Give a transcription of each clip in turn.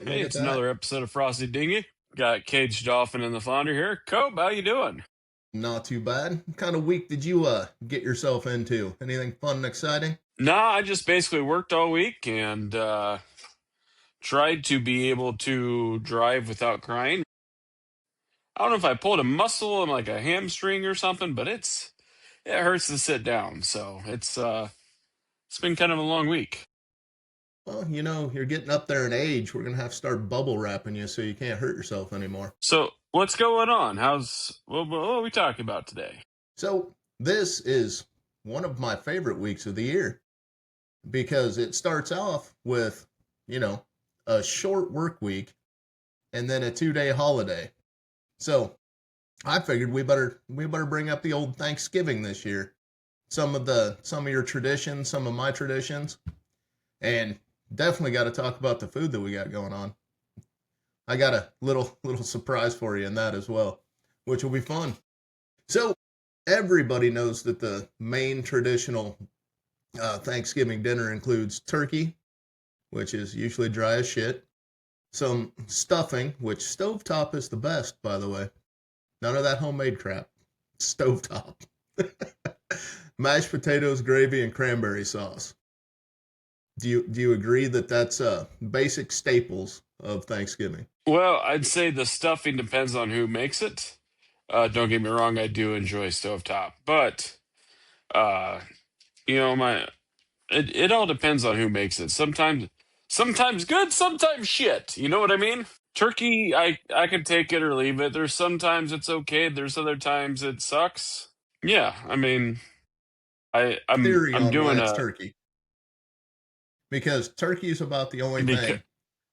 Hey, Look at it's that. another episode of Frosty Dingy. Got Caged Dolphin and the Flounder here. Cope, how you doing? Not too bad. What kind of week did you get yourself into? Anything fun and exciting? Nah, I just basically worked all week and tried to be able to drive without crying. I don't know if I pulled a muscle in like a hamstring or something, but it hurts to sit down. So it's been kind of a long week. Well, you're getting up there in age. We're gonna have to start bubble wrapping you so you can't hurt yourself anymore. So what's going on? What are we talking about today? So this is one of my favorite weeks of the year because it starts off with, you know, a short work week and then a 2-day holiday. So I figured we better bring up the old Thanksgiving this year. Some of your traditions, some of my traditions. And definitely got to talk about the food that we got going on. I got a little surprise for you in that as well, which will be fun. So everybody knows that the main traditional Thanksgiving dinner includes turkey, which is usually dry as shit, some stuffing, which stovetop is the best, by the way. None of that homemade crap. Stovetop. Mashed potatoes, gravy, and cranberry sauce. Do you agree that that's basic staples of Thanksgiving? Well, I'd say the stuffing depends on who makes it. Don't get me wrong, I do enjoy stovetop, but uh, you know, it all depends on who makes it. Sometimes good, sometimes shit. You know what I mean? Turkey, I can take it or leave it. There's sometimes it's okay. There's other times it sucks. Yeah, I mean, Theory I'm on why doing it's a turkey, because turkey is about the only because thing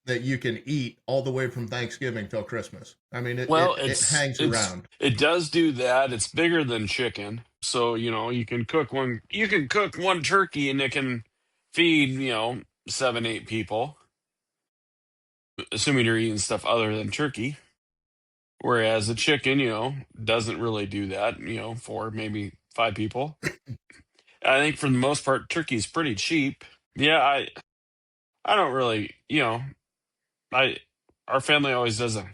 that you can eat all the way from Thanksgiving till Christmas. I mean, it well, it, it hangs it's around. it does do that. It's bigger than chicken, so you can cook one turkey and it can feed 7 8 people, assuming you're eating stuff other than turkey. Whereas a chicken, doesn't really do that, for maybe 5 people. I think for the most part, turkey's pretty cheap. Yeah, I don't really, I our family always does a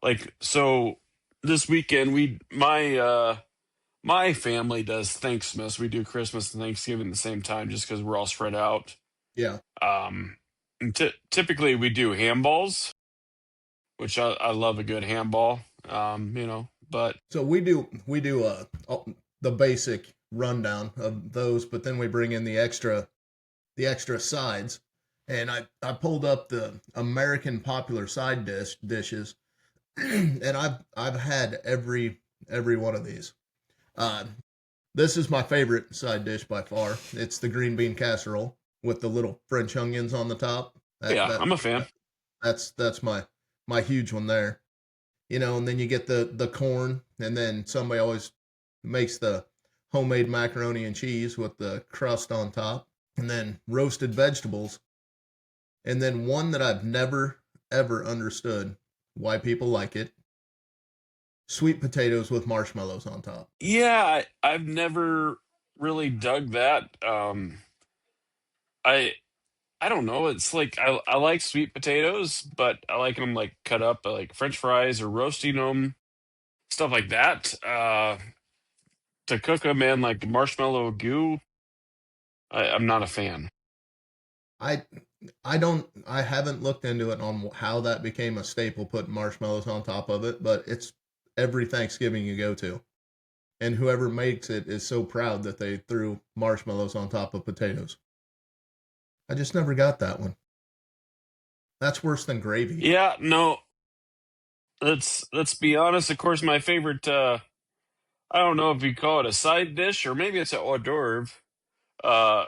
like so this weekend my family does Thanksmas. We do Christmas and Thanksgiving at the same time just because we're all spread out. Yeah. And typically we do handballs, which I love a good handball. But So we do the basic rundown of those, but then we bring in the extra sides. And I pulled up the American popular side dishes, and I've had every one of these. Uh, This is my favorite side dish by far. It's the green bean casserole with the little French onions on the top. That yeah, that, I'm a fan. that that's my huge one there. And then you get the corn, and then somebody always makes the homemade macaroni and cheese with the crust on top, and then roasted vegetables, and then one that I've never ever understood why people like it: sweet potatoes with marshmallows on top. Yeah, I've never really dug that. I I don't know. It's like I like sweet potatoes, but I like them like cut up like French fries or roasting them, stuff like that. To cook them in like marshmallow goo, I'm not a fan. I I haven't looked into it on how that became a staple, putting marshmallows on top of it, but it's every Thanksgiving you go to. And whoever makes it is so proud that they threw marshmallows on top of potatoes. I just never got that one. That's worse than gravy. Yeah, no. Let's be honest. Of course, my favorite. I don't know if you call it a side dish or maybe it's an hors d'oeuvre. Uh,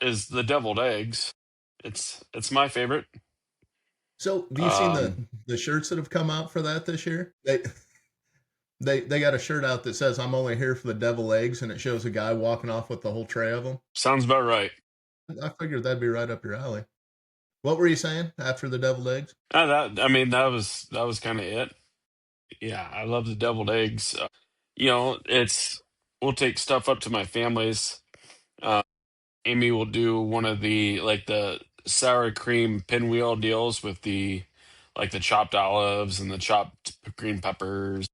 is the deviled eggs. It's my favorite. So, do you seen the Um, the shirts that have come out for that this year? They got a shirt out that says "I'm only here for the devil eggs," and it shows a guy walking off with the whole tray of them. sounds about right. I figured that'd be right up your alley. What were you saying after the deviled eggs? That I mean that was kind of it. Yeah, I love the deviled eggs. It's we'll take stuff up to my family's. Uh, Amy will do one of the like the sour cream pinwheel deals with the like the chopped olives and the chopped green peppers.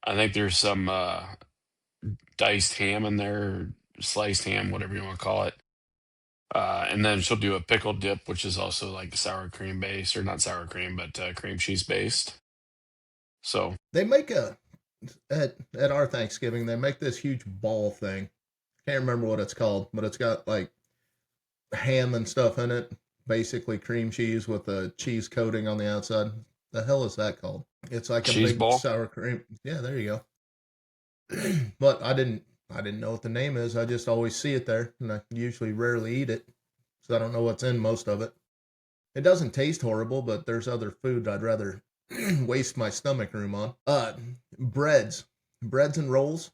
I think there's some diced ham in there, sliced ham, whatever you want to call it. And then she'll do a pickle dip, which is also like sour cream based, or not sour cream, but cream cheese based. So They make at our Thanksgiving, they make this huge ball thing. Can't remember what it's called, but it's got like ham and stuff in it. Basically cream cheese with a cheese coating on the outside. The hell is that called? It's like a cheese big ball. sour cream. Yeah, there you go. But I didn't know what the name is. I just always see it there, and I usually rarely eat it, so I don't know what's in most of it. It doesn't taste horrible, but there's other food I'd rather waste my stomach room on. Breads, breads and rolls.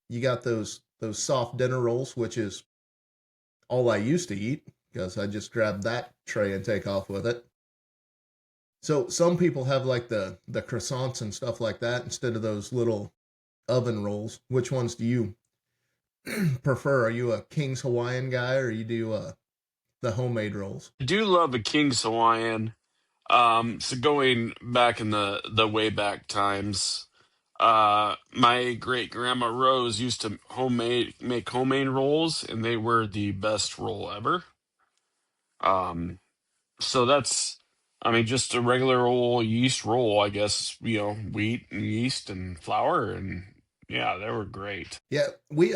You got those soft dinner rolls, which is all I used to eat because I just grabbed that tray and take off with it. So some people have like the croissants and stuff like that instead of those little oven rolls. Which ones do you prefer? Are you a King's Hawaiian guy or you do the homemade rolls? I do love a King's Hawaiian. So going back in the way back times, my great grandma Rose used to homemade make homemade rolls, and they were the best roll ever. Um, so that's, I mean, just a regular old yeast roll, I guess. Wheat and yeast and flour, and yeah, they were great. Yeah, we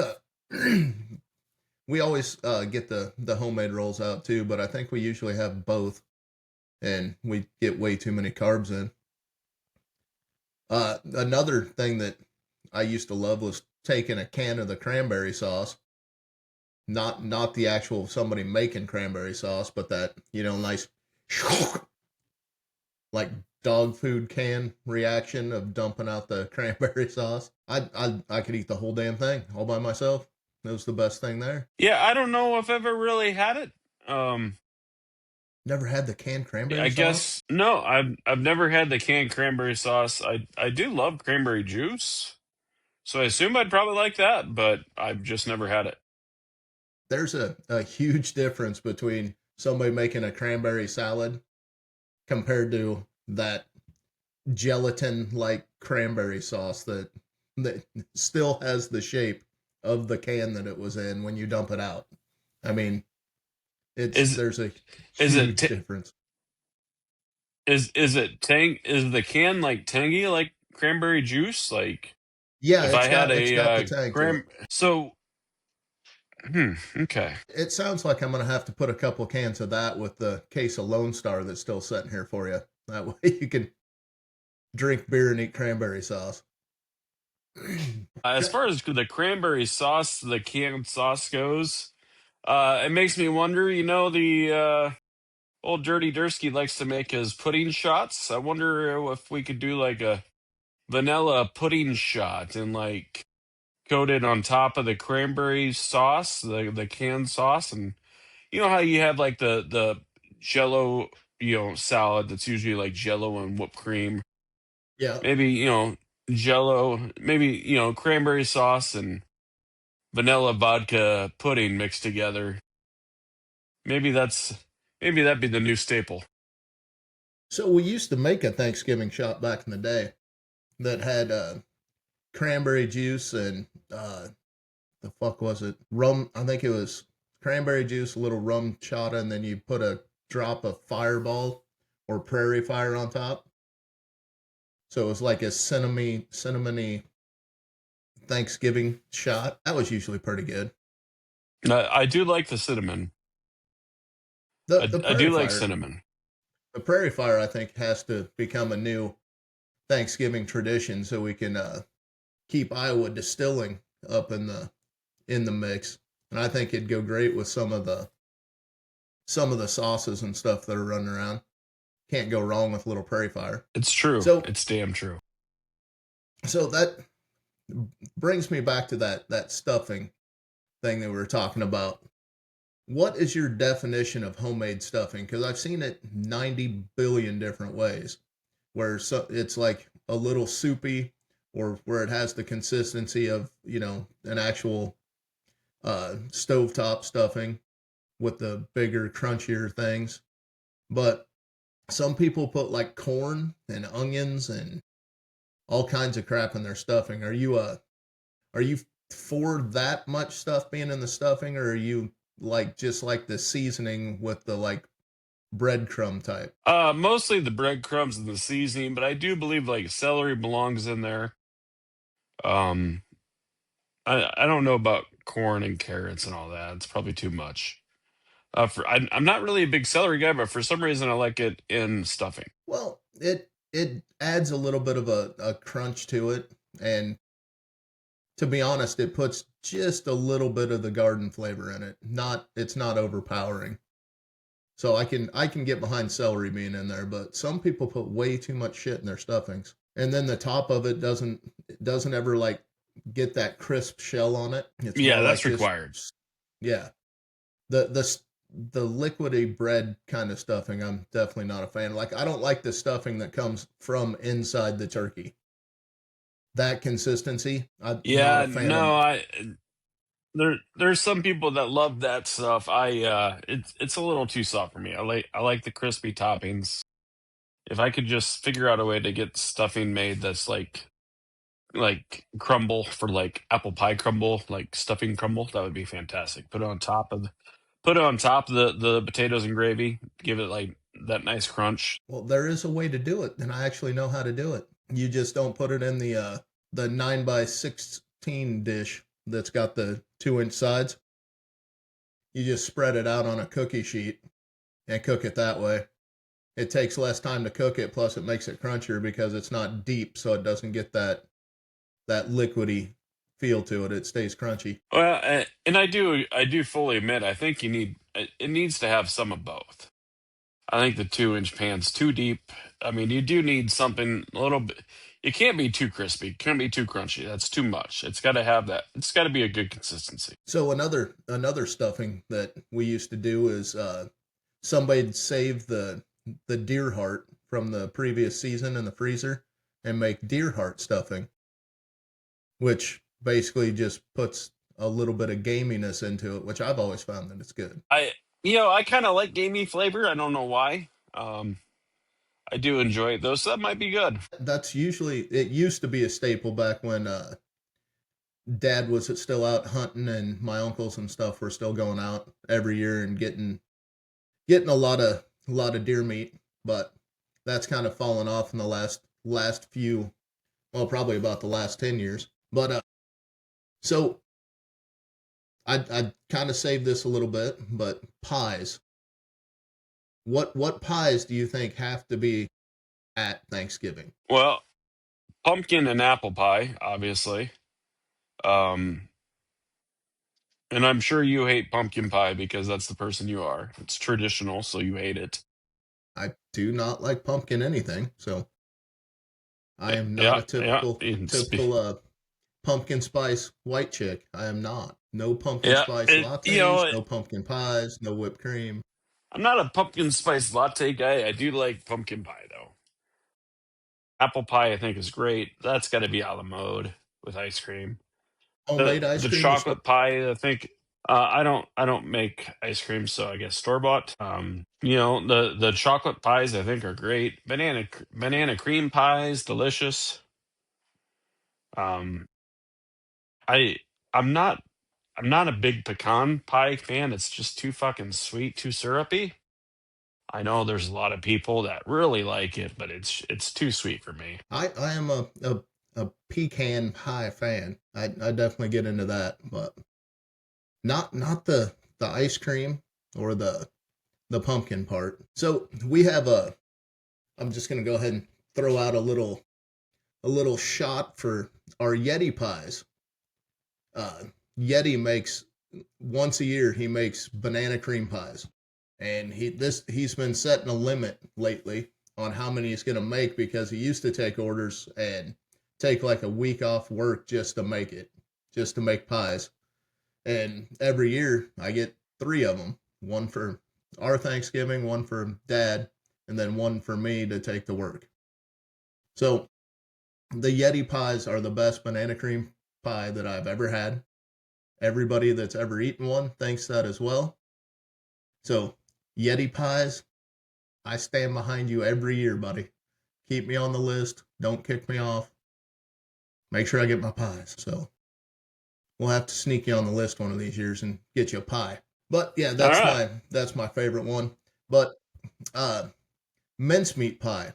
always get the homemade rolls out too, but I think we usually have both, and we get way too many carbs in. Another thing that I used to love was taking a can of the cranberry sauce, not the actual somebody making cranberry sauce, but that nice like dog food can reaction of dumping out the cranberry sauce. I could eat the whole damn thing all by myself. It was the best thing there. Yeah, I don't know if I've ever really had it. Um, Never had the canned cranberry I sauce. guess no, I've never had the canned cranberry sauce. I do love cranberry juice, so I assume I'd probably like that, but I've just never had it. There's a huge difference between somebody making a cranberry salad compared to that gelatin like cranberry sauce that still has the shape of the can that it was in when you dump it out. I mean, it's Is there's a is it huge difference. is it tang? Is the can like tangy like cranberry juice? Like Yeah, if I had it's a got the tang to it. so okay. It sounds like I'm gonna have to put a couple cans of that with the case of Lone Star that's still sitting here for you. That way you can drink beer and eat cranberry sauce. As far as the cranberry sauce, the canned sauce goes, it makes me wonder. The old Dirty Dursky likes to make his pudding shots. I wonder if we could do like a vanilla pudding shot and like coat it on top of the cranberry sauce, the canned sauce, and you know how you have like the Jello, salad that's usually like Jello and whipped cream. Yeah. Maybe Jello, maybe cranberry sauce and vanilla vodka pudding mixed together. Maybe maybe that'd be the new staple. So we used to make a Thanksgiving shop back in the day that had cranberry juice and the fuck was it? Rum. I think it was cranberry juice, a little rum chata, and then you put a drop of Fireball or Prairie Fire on top. So it was like a cinnamony Thanksgiving shot. That was usually pretty good. I do like the cinnamon. The I do Prairie like Fire, cinnamon. the Prairie Fire, I think has to become a new Thanksgiving tradition so we can keep Iowa distilling up in the mix. And I think it'd go great with some of the sauces and stuff that are running around. Can't go wrong with a little Prairie Fire. It's true. So It's damn true. so that brings me back to that stuffing thing that we were talking about. What is your definition of homemade stuffing? Because I've seen it 90 billion different ways, where it's like a little soupy, or where it has the consistency of an actual stovetop stuffing with the bigger, crunchier things. But Some people put like corn and onions and all kinds of crap in their stuffing. Are you for that much stuff being in the stuffing, or are you like just like the seasoning with the like breadcrumb type? Mostly the breadcrumbs and the seasoning, but I do believe like celery belongs in there. Um, I don't know about corn and carrots and all that. It's probably too much. I'm not really a big celery guy, but for some reason I like it in stuffing. Well, it adds a little bit of a crunch to it, and to be honest, it puts just a little bit of the garden flavor in it. Not it's not overpowering. So I can get behind celery being in there, but some people put way too much shit in their stuffings. And then the top of it doesn't ever like get that crisp shell on it. It's Yeah, more like that's just required. yeah. The liquidy bread kind of stuffing I'm definitely not a fan. Like I don't like the stuffing that comes from inside the turkey. That consistency, I'm not a Yeah, fan of. no, there's some people that love that stuff. It's a little too soft for me. I like the crispy toppings. If I could just figure out a way to get stuffing made that's like crumble for like apple pie crumble, like stuffing crumble, that would be fantastic. Put it on top of the potatoes and gravy, give it like that nice crunch. Well, there is a way to do it, and I actually know how to do it. You just don't put it in the 9 by 16 dish that's got the 2-inch sides. You just spread it out on a cookie sheet and cook it that way. It takes less time to cook it, plus it makes it crunchier because it's not deep, so it doesn't get that liquidy feel to it. It stays crunchy. Well, and I do fully admit I think it needs to have some of both. I think the 2-inch pan's too deep. I mean, you do need something a little bit. It can't be too crispy. It can't be too crunchy. That's too much. It's got to have that. It's got to be a good consistency. So another stuffing that we used to do is somebody'd save the deer heart from the previous season in the freezer and make deer heart stuffing, which basically just puts a little bit of gaminess into it, which I've always found that it's good. I kind of like gamey flavor. I don't know why. Um, I do enjoy it though, so that might be good. That's usually it used to be a staple back when dad was still out hunting and my uncles and stuff were still going out every year and getting a lot of deer meat, but that's kind of fallen off in the last few, well, probably about the last 10 years. But so I kind of saved this a little bit, but pies. What pies do you think have to be at Thanksgiving? Well, pumpkin and apple pie, obviously. Um, and I'm sure you hate pumpkin pie because that's the person you are. It's traditional, so you hate it. I do not like pumpkin anything, so I am not Yeah, a yeah. typical typical pumpkin spice white chick. I am not. No pumpkin Yeah, spice you lattes, know, no pumpkin pies, no whipped cream. I'm not a pumpkin spice latte guy. I do like pumpkin pie though. Apple pie, I think, is great. That's got to be a la mode with ice cream. The Homemade ice the cream or store? chocolate pie, I think. I don't make ice cream, so I guess store bought. The chocolate pies I think are great. Banana cream pies, delicious. Um, I I'm not I'm not a big pecan pie fan. It's just too fucking sweet, too syrupy. I know there's a lot of people that really like it, but it's too sweet for me. I am a pecan pie fan. I definitely get into that, but not the ice cream or the pumpkin part. So we have a. I'm just gonna go ahead and throw out a little shot for our Yeti pies. Uh, Yeti makes once a year. He makes banana cream pies, and he's been setting a limit lately on how many he's gonna make because he used to take orders and take like a week off work just to make it, just to make pies. And every year I get 3 of them, one for our Thanksgiving, one for Dad, and then one for me to take to work. So the Yeti pies are the best banana cream pie that I've ever had. Everybody that's ever eaten one thinks that as well. So Yeti pies, I stand behind you every year, buddy. Keep me on the list. Don't kick me off. Make sure I get my pies. So we'll have to sneak you on the list one of these years and get you a pie. But yeah, All right. that's my favorite one. But uh mincemeat pie.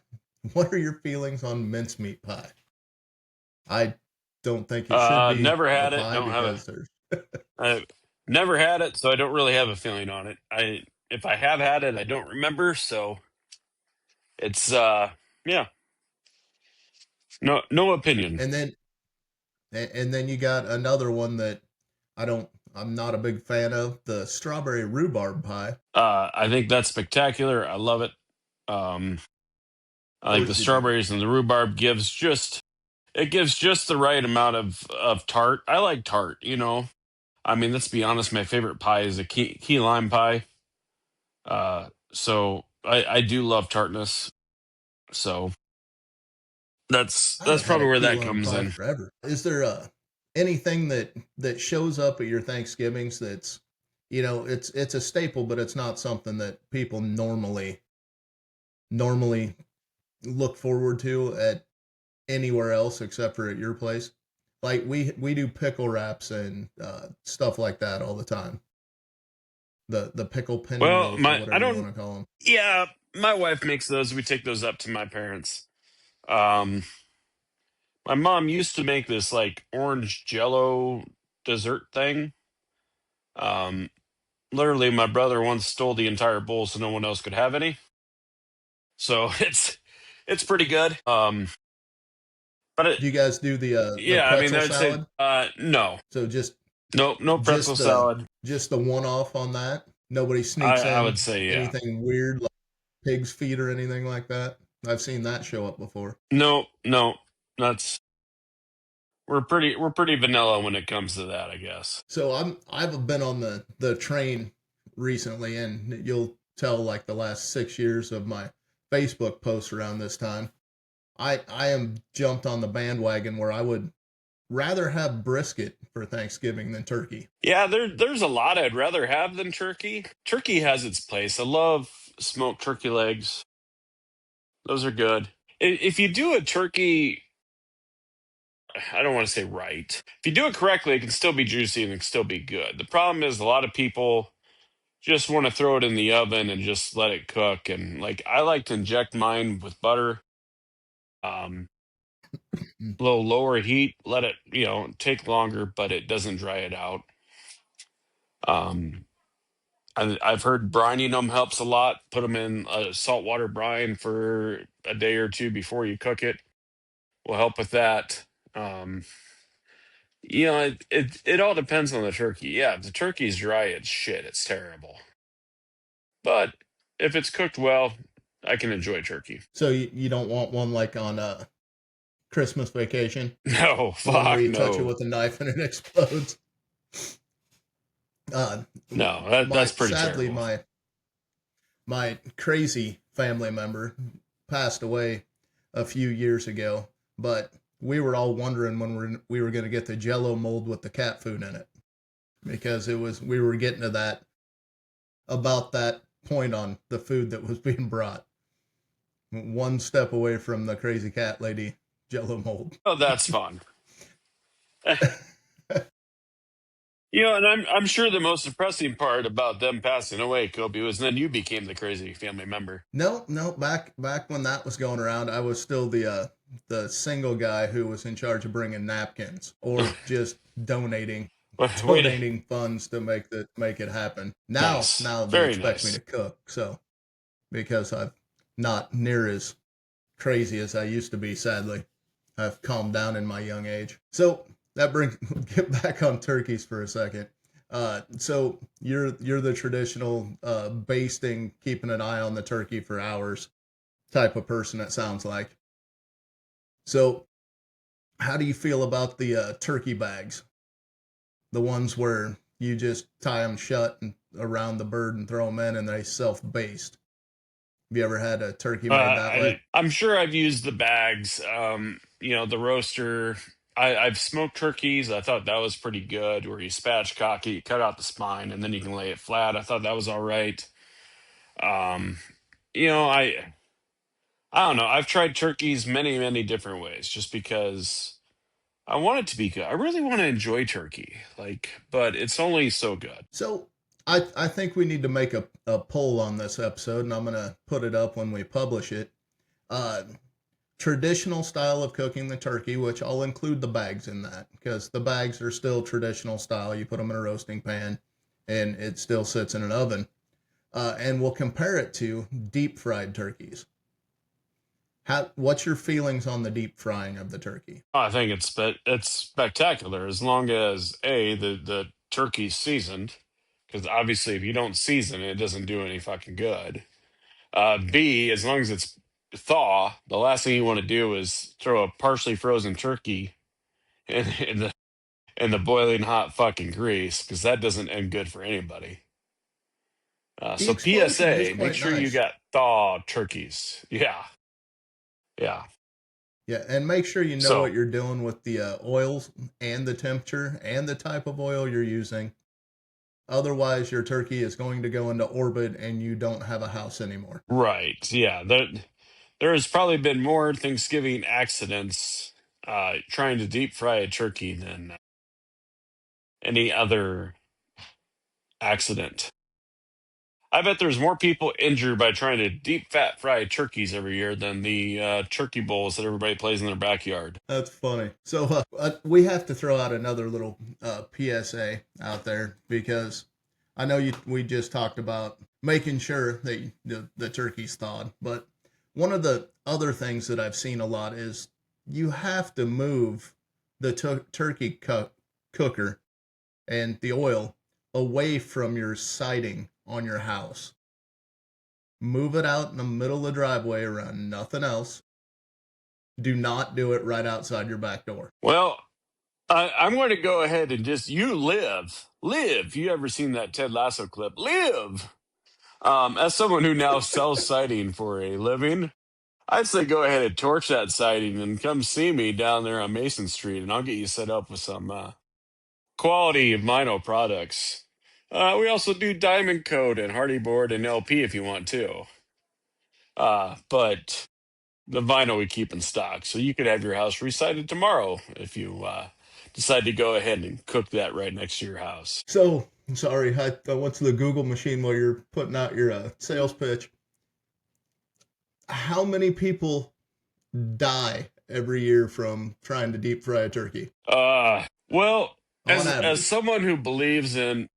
What are your feelings on mincemeat pie? I don't think it should be Never a had it. pie Don't have because there's I never had it, so I don't really have a feeling on it. I if I have had it, I don't remember. So it's yeah, no opinion. and then and then you got another one that I don't I'm not a big fan of, the strawberry rhubarb pie. I think that's spectacular. I love it. Um, Of I think the course you do. strawberries and the rhubarb gives just the right amount of tart. I like tart. I mean, let's be honest. My favorite pie is a key lime pie. So I do love tartness. So I that's haven't had probably a where key that lime comes pie in. forever. Is there anything that shows up at your Thanksgivings that's it's a staple, but it's not something that people normally look forward to at anywhere else except for at your place? Like we do pickle wraps and stuff like that all the time. The pickle Well, pinwheels or my I whatever you don't. want to call them. Yeah, my wife makes those. We take those up to my parents. Um, my mom used to make this like orange jello dessert thing. Um, Literally, my brother once stole the entire bowl so no one else could have any. So it's pretty good. But Do you guys do the yeah, I mean, pretzel I'd say salad? no, So just no pretzel just the salad. just the one off on that. Nobody I sneaks I in would say yeah. anything weird like pig's feet or anything like that. I've seen that show up before. No, that's we're pretty vanilla when it comes to that, I guess. So I've been on the train recently, and you'll tell like the last 6 years of my Facebook posts around this time. I am jumped on the bandwagon where I would rather have brisket for Thanksgiving than turkey. Yeah, there's a lot I'd rather have than turkey. Turkey has its place. I love smoked turkey legs. Those are good. If you do a turkey, I don't want to say right. If you do it correctly, it can still be juicy and it can still be good. The problem is a lot of people just want to throw it in the oven and just let it cook. And like I like to inject mine with butter, um, Mm. a little lower heat, let it, take longer, but it doesn't dry it out. Um, I've heard brining them helps a lot. Put them in a saltwater brine for a day or two before you cook it. Will help with that. Um, it all depends on the turkey. Yeah, if the turkey's dry, it's shit. It's terrible. But if it's cooked well, I can enjoy turkey. So you don't want one like on Christmas Vacation, No, one where fuck you touch it no, with a knife and it explodes. Uh, no. my That's pretty sadly terrible. my crazy family member passed away a few years ago, but we were all wondering when we were going to get the Jello mold with the cat food in it because it was we were getting to that about that point on the food that was being brought, one step away from the crazy cat lady Jello mold. Oh, that's fun. And I'm sure the most depressing part about them passing away, Kobe, was then you became the crazy family member. No, no, back when that was going around, I was still the single guy who was in charge of bringing napkins or just donating Way to donating funds to make it happen. nice, Now they very expect me to nice. cook, so because I'm not near as crazy as I used to be, sadly. I've calmed down in my young age. So that brings get back on turkeys for a second. So you're the traditional basting, keeping an eye on the turkey for hours type of person. It sounds like. So how do you feel about the turkey bags? The ones where you just tie them shut and around the bird and throw them in, and they self baste. Have you ever had a turkey made that way? I'm sure I've used the bags. The roaster. I've smoked turkeys. I thought that was pretty good. Where you spatchcock it, you cut out the spine, and then you can lay it flat. I thought that was all right. Um, I don't know. I've tried turkeys many, many different ways just because I want it to be good. I really want to enjoy turkey, but it's only so good. So I think we need to make a poll on this episode, and I'm gonna put it up when we publish it. Uh, Traditional style of cooking the turkey, which I'll include the bags in that because the bags are still traditional style. You put them in a roasting pan, and it still sits in an oven. And we'll compare it to deep fried turkeys. What's your feelings on the deep frying of the turkey? I think it's spectacular as long as the turkey's seasoned, because obviously if you don't season it, it doesn't do any fucking good. B, as long as it's thaw, the last thing you want to do is throw a partially frozen turkey in the boiling hot fucking grease, because that doesn't end good for anybody. The So explosion is PSA, make quite sure you nice. got thaw turkeys. Yeah, yeah. Yeah, and make sure you know what So you're doing with the oils and the temperature and the type of oil you're using. Otherwise, your turkey is going to go into orbit and you don't have a house anymore. right, yeah. There has probably been more Thanksgiving accidents trying to deep fry a turkey than any other accident. I bet there's more people injured by trying to deep fat fry turkeys every year than the turkey bowls that everybody plays in their backyard. That's funny. So we have to throw out another little PSA out there because I know we just talked about making sure that the turkey's thawed, but one of the other things that I've seen a lot is you have to move the turkey cooker and the oil away from your siding on your house. Move it out in the middle of the driveway around nothing else. Do not do it right outside your back door. Well, I'm going to go ahead and just you live. You ever seen that Ted Lasso clip? Live. As someone who now sells siding for a living, I'd say go ahead and torch that siding and come see me down there on Mason Street, and I'll get you set up with some quality vinyl products. We also do diamond coat and hardy board and LP if you want to. But the vinyl we keep in stock, so you could have your house resided tomorrow if you decide to go ahead and cook that right next to your house. So, sorry, I went to the Google machine while you're putting out your sales pitch. How many people die every year from trying to deep fry a turkey Well, on as average? someone who believes in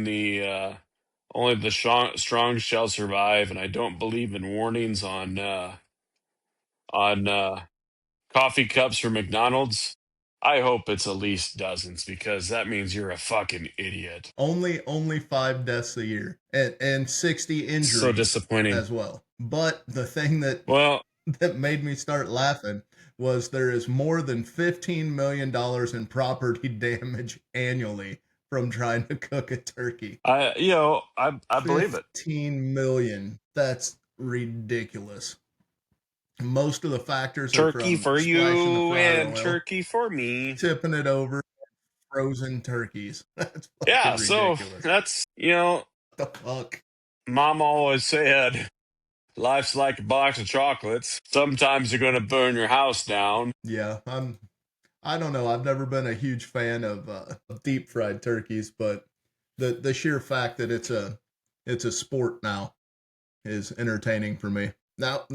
the only the strong shall survive, and I don't believe in warnings on coffee cups for McDonald's. I hope it's at least dozens, because that means you're a fucking idiot. Only 5 deaths a year and 60 So injuries disappointing. as well. But the thing that Well, that made me start laughing was there is more than $15 million in property damage annually from trying to cook a turkey. I believe it. 15 million. That's ridiculous. Most of the factors are Turkey from for splashing the you fryer and oil, turkey for me. tipping it over, frozen turkeys. That's fucking Yeah, so ridiculous. that's, What the fuck? mom always said, life's like a box of chocolates. Sometimes you're going to burn your house down. Yeah, I don't know. I've never been a huge fan of deep fried turkeys, but the sheer fact that it's a sport now is entertaining for me. Now,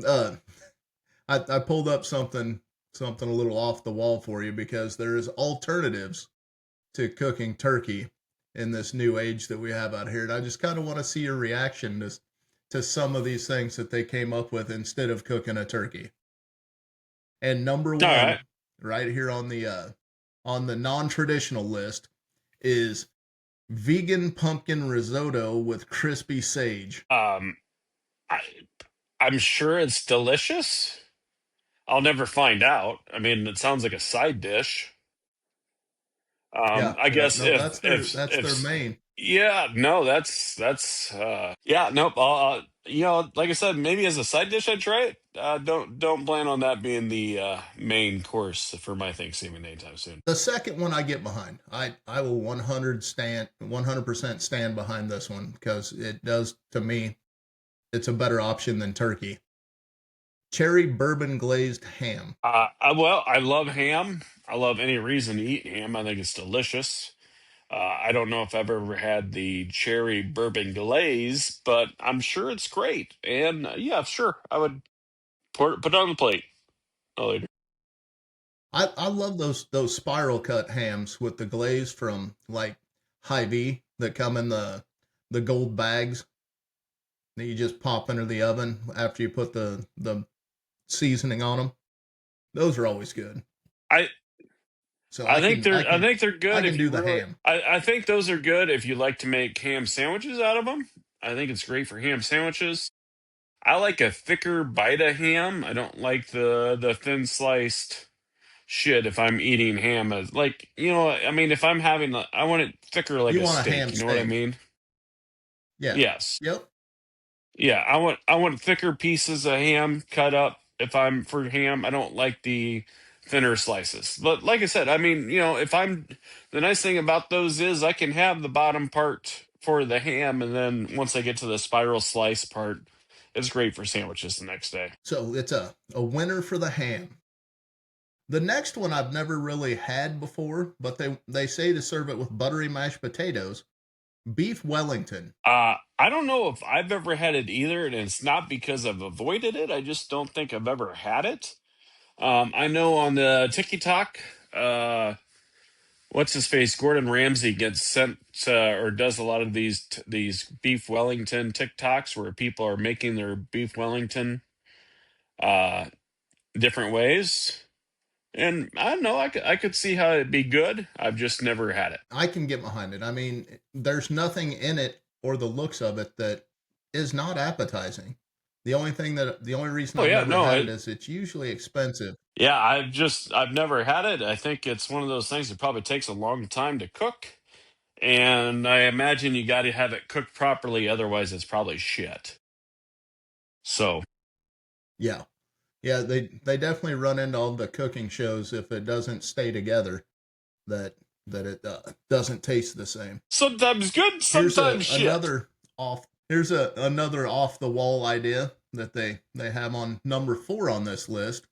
I pulled up something a little off the wall for you because there is alternatives to cooking turkey in this new age that we have out here, and I just kind of want to see your reaction to some of these things that they came up with instead of cooking a turkey. And number All right. one, right here on the non-traditional list, is vegan pumpkin risotto with crispy sage. Um, I, I'm sure it's delicious. I'll never find out. I mean, it sounds like a side dish. Yeah, I yeah, guess no, if that's their main. yeah, no, that's yeah, nope. Like I said, maybe as a side dish I'd try it. Don't plan on that being the main course for my Thanksgiving anytime soon. The second one I get behind. I will 100% stand behind this one because it does to me it's a better option than turkey. Cherry bourbon glazed ham. Well, I love ham. I love any reason to eat ham. I think it's delicious. I don't know if I've ever had the cherry bourbon glaze, but I'm sure it's great. And yeah, sure, I would put it on the plate later. I love those spiral cut hams with the glaze from like Hy-Vee that come in the gold bags that you just pop into the oven after you put the seasoning on them. Those are always good. I So I think I think they're I good can if do you the really. ham. I think those are good if you like to make ham sandwiches out of them. I think it's great for ham sandwiches. I like a thicker bite of ham. I don't like the thin sliced shit if I'm eating ham as like, I mean, if I'm having I want it thicker like You a want a steak, ham you know what I steak? mean? Yeah. Yes. Yep. Yeah, I want thicker pieces of ham cut up if I'm for ham. I don't like the thinner slices. But like I said, I mean, if I'm the nice thing about those is I can have the bottom part for the ham, and then once I get to the spiral slice part, it's great for sandwiches the next day. So it's a winner for the ham. The next one I've never really had before, but they say to serve it with buttery mashed potatoes. Beef Wellington. I don't know if I've ever had it either, and it's not because I've avoided it. I just don't think I've ever had it. I know on the TikTok, what's his face, Gordon Ramsay gets sent or does a lot of these beef Wellington TikToks where people are making their beef Wellington uh, different ways, and I don't know. I could see how it'd be good. I've just never had it. I can get behind it. I mean, there's nothing in it or the looks of it that is not appetizing. The only reason Oh I've yeah, never no, had it is it's usually expensive. yeah, I've never had it. I think it's one of those things that probably takes a long time to cook. And I imagine you got to have it cooked properly, otherwise it's probably shit. So, Yeah. Yeah, they definitely run into all the cooking shows if it doesn't stay together that it doesn't taste the same. sometimes good, Here's sometimes shit. another off the wall idea that they have on number 4 on this list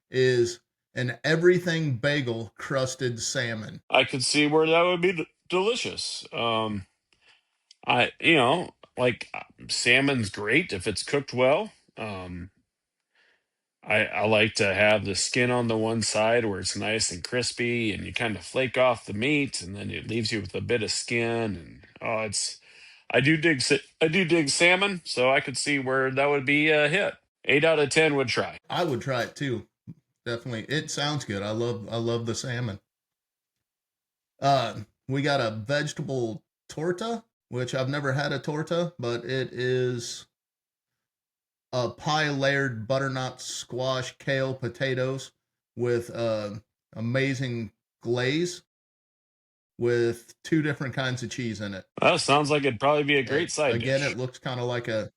is an everything bagel crusted salmon. I could see where that would be delicious. Like salmon's great if it's cooked well. I like to have the skin on the one side where it's nice and crispy, and you kind of flake off the meat, and then it leaves you with a bit of skin. And it's I do dig salmon, so I could see where that would be a hit. 8 out of 10 would try. I would try it too. Definitely. It sounds good. I love the salmon. We got a vegetable torta, which I've never had a torta, but it is a pie layered butternut squash kale potatoes with amazing glaze with 2 different kinds of cheese in it. That sounds like it'd probably be a great side Again, dish. it looks kind of like a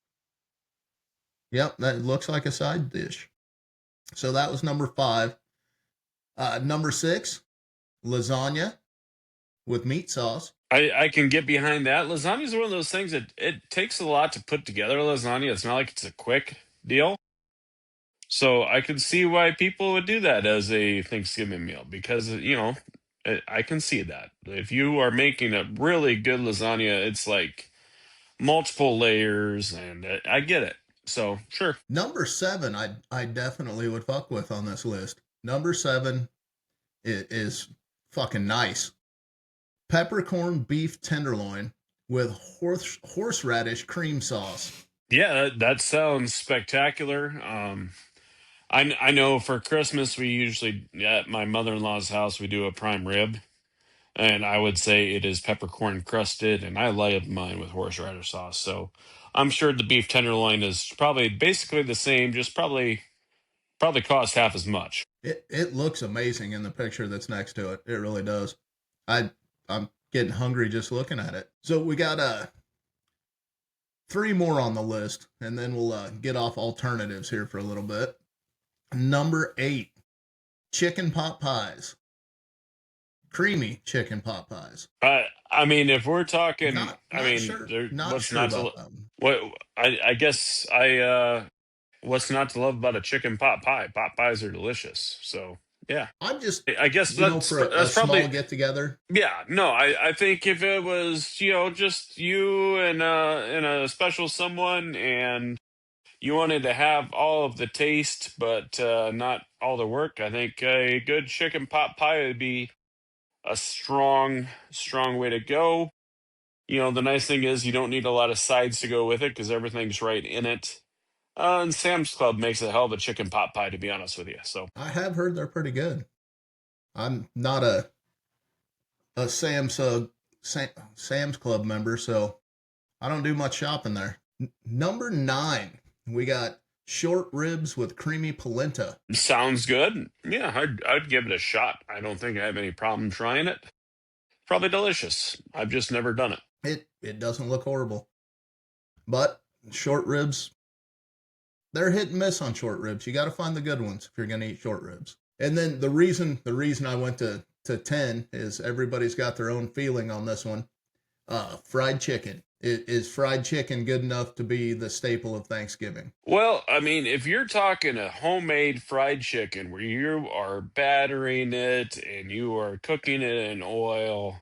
yep, that looks like a side dish. So that was number 5. Number 6, lasagna with meat sauce. I can get behind that. Lasagna is one of those things that it takes a lot to put together lasagna. It's not like it's a quick deal. So I could see why people would do that as a Thanksgiving meal because, I can see that. If you are making a really good lasagna, it's like multiple layers, and I get it. So, sure. Number 7, I definitely would fuck with on this list. Number 7 is fucking nice. Peppercorn beef tenderloin with horseradish cream sauce. Yeah, that sounds spectacular. I know for Christmas we usually at my mother-in-law's house we do a prime rib, and I would say it is peppercorn crusted, and I love mine with horseradish sauce. So I'm sure the beef tenderloin is probably basically the same, just probably costs half as much. It looks amazing in the picture that's next to it. It really does. I I'm getting hungry just looking at it. So we got 3 more on the list, and then we'll get off alternatives here for a little bit. Number 8, chicken pot pies. creamy chicken pot pies. I mean, if we're talking, I Not mean, sure. there, Not what's sure not to about that one. what I guess what's not to love about a chicken pot pie? Pot pies are delicious. So yeah, I'm just, I guess for a that's small probably get together. yeah. No, I think if it was just you and a special someone and you wanted to have all of the taste but not all the work, I think a good chicken pot pie would be a strong way to go. The nice thing is you don't need a lot of sides to go with it because everything's right in it. And Sam's Club makes a hell of a chicken pot pie, to be honest with you. So, I have heard they're pretty good. I'm not a Sam's Club member, so I don't do much shopping there. Number 9, we got short ribs with creamy polenta. sounds good. Yeah, I'd give it a shot. I don't think I have any problem trying it. Probably delicious. I've just never done it. It doesn't look horrible, but short ribs, they're hit and miss on short ribs. You got to find the good ones if you're going to eat short ribs. And then the reason I went to 10 is everybody's got their own feeling on this one. Fried chicken. Is fried chicken good enough to be the staple of Thanksgiving? Well, I mean, if you're talking a homemade fried chicken where you are battering it and you are cooking it in oil,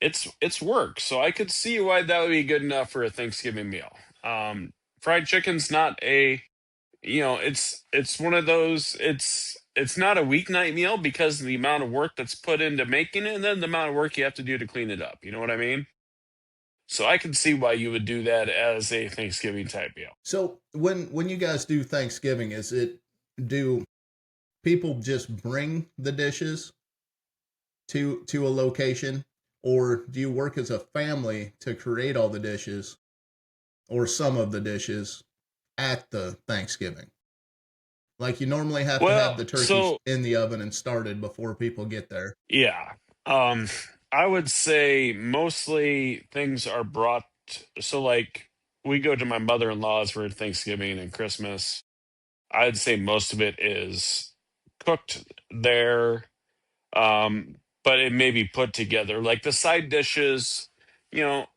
it's work. So I could see why that would be good enough for a Thanksgiving meal. Fried chicken's not a, it's one of those. It's not a weeknight meal because of the amount of work that's put into making it, and then the amount of work you have to do to clean it up. You know what I mean? So I can see why you would do that as a Thanksgiving type meal. So when you guys do Thanksgiving, do people just bring the dishes to a location, or do you work as a family to create all the dishes or some of the dishes at the Thanksgiving? Like you normally have to have Well, the turkeys so in the oven and started before people get there. yeah, um, I would say mostly things are brought. So like we go to my mother-in-law's for Thanksgiving and Christmas. I'd say most of it is cooked there, but it may be put together. Like the side dishes,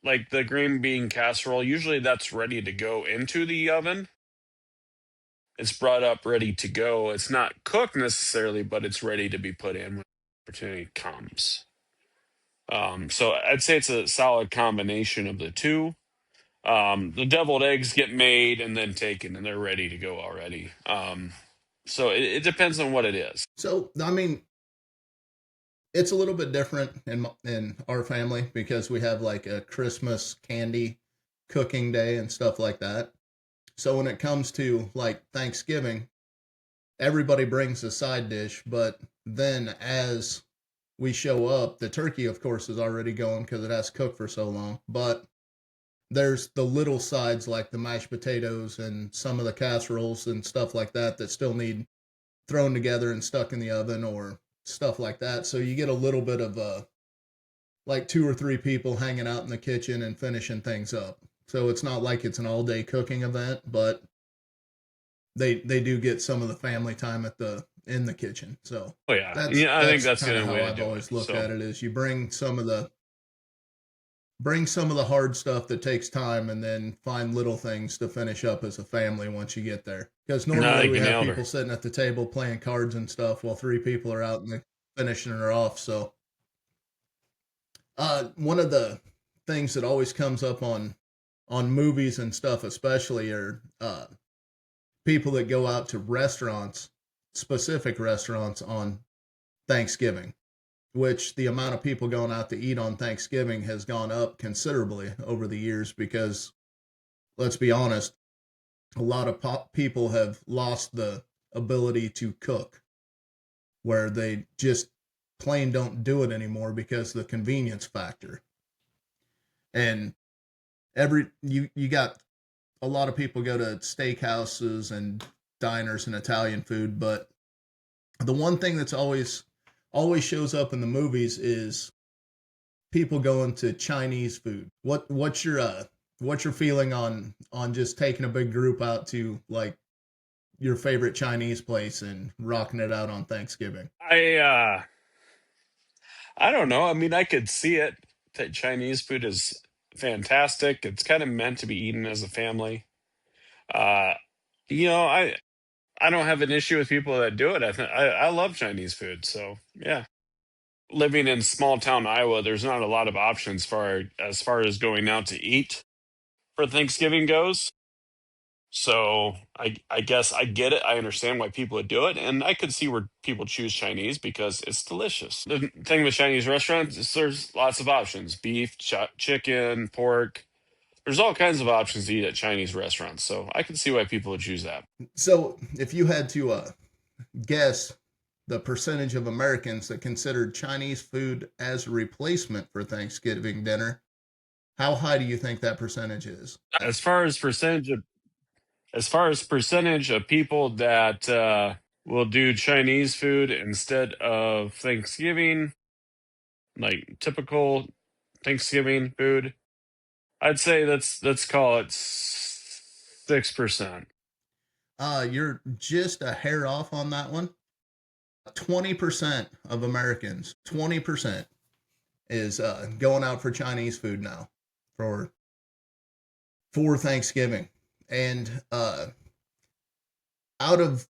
like the green bean casserole, usually that's ready to go into the oven. It's brought up ready to go. It's not cooked necessarily, but it's ready to be put in when the opportunity comes. So I'd say it's a solid combination of the two. The deviled eggs get made and then taken, and they're ready to go already. So it depends on what it is. So I mean, it's a little bit different in our family because we have like a Christmas candy cooking day and stuff like that. So when it comes to like Thanksgiving, everybody brings a side dish, but then as we show up, the turkey of course is already going because it has cooked for so long. But there's the little sides like the mashed potatoes and some of the casseroles and stuff like that still need thrown together and stuck in the oven or stuff like that. So you get a little bit of like 2 or 3 people hanging out in the kitchen and finishing things up. So it's not like it's an all day cooking event, but they do get some of the family time at the in the kitchen. So Oh yeah, that's yeah. I think that's that's kind the of only how way to I've do it. always looked So at it is you bring some of the hard stuff that takes time and then find little things to finish up as a family once you get there. Because no, I normally think we you have nailed her. people sitting at the table playing cards and stuff while 3 people are out and they finishing her off. So one of the things that always comes up on movies and stuff, especially, are people that go out to restaurants, specific restaurants on Thanksgiving, which the amount of people going out to eat on Thanksgiving has gone up considerably over the years because let's be honest, a lot of people have lost the ability to cook, where they just plain don't do it anymore because of the convenience factor. And you got a lot of people go to steakhouses and diners and Italian food, but the one thing that's always shows up in the movies is people going to Chinese food. What's your feeling on just taking a big group out to like your favorite Chinese place and rocking it out on Thanksgiving? I I don't know. I mean, I could see it that Chinese food is fantastic. It's kind of meant to be eaten as a family. Uh, you know, I don't have an issue with people that do it. I love Chinese food, so yeah. Living in small town Iowa, there's not a lot of options as far as going out to eat for Thanksgiving goes. So I guess I get it. I understand why people would do it, and I could see where people choose Chinese because it's delicious. The thing with Chinese restaurants is there's lots of options: beef, chicken, pork. There's all kinds of options to eat at Chinese restaurants. So I can see why people would choose that. So, if you had to guess the percentage of Americans that considered Chinese food as a replacement for Thanksgiving dinner, how high do you think that percentage is? As far as percentage of people that will do Chinese food instead of Thanksgiving, like typical Thanksgiving food, I'd say let's call it 6%. You're just a hair off on that one. 20% of Americans, 20% is going out for Chinese food now for Thanksgiving. And out of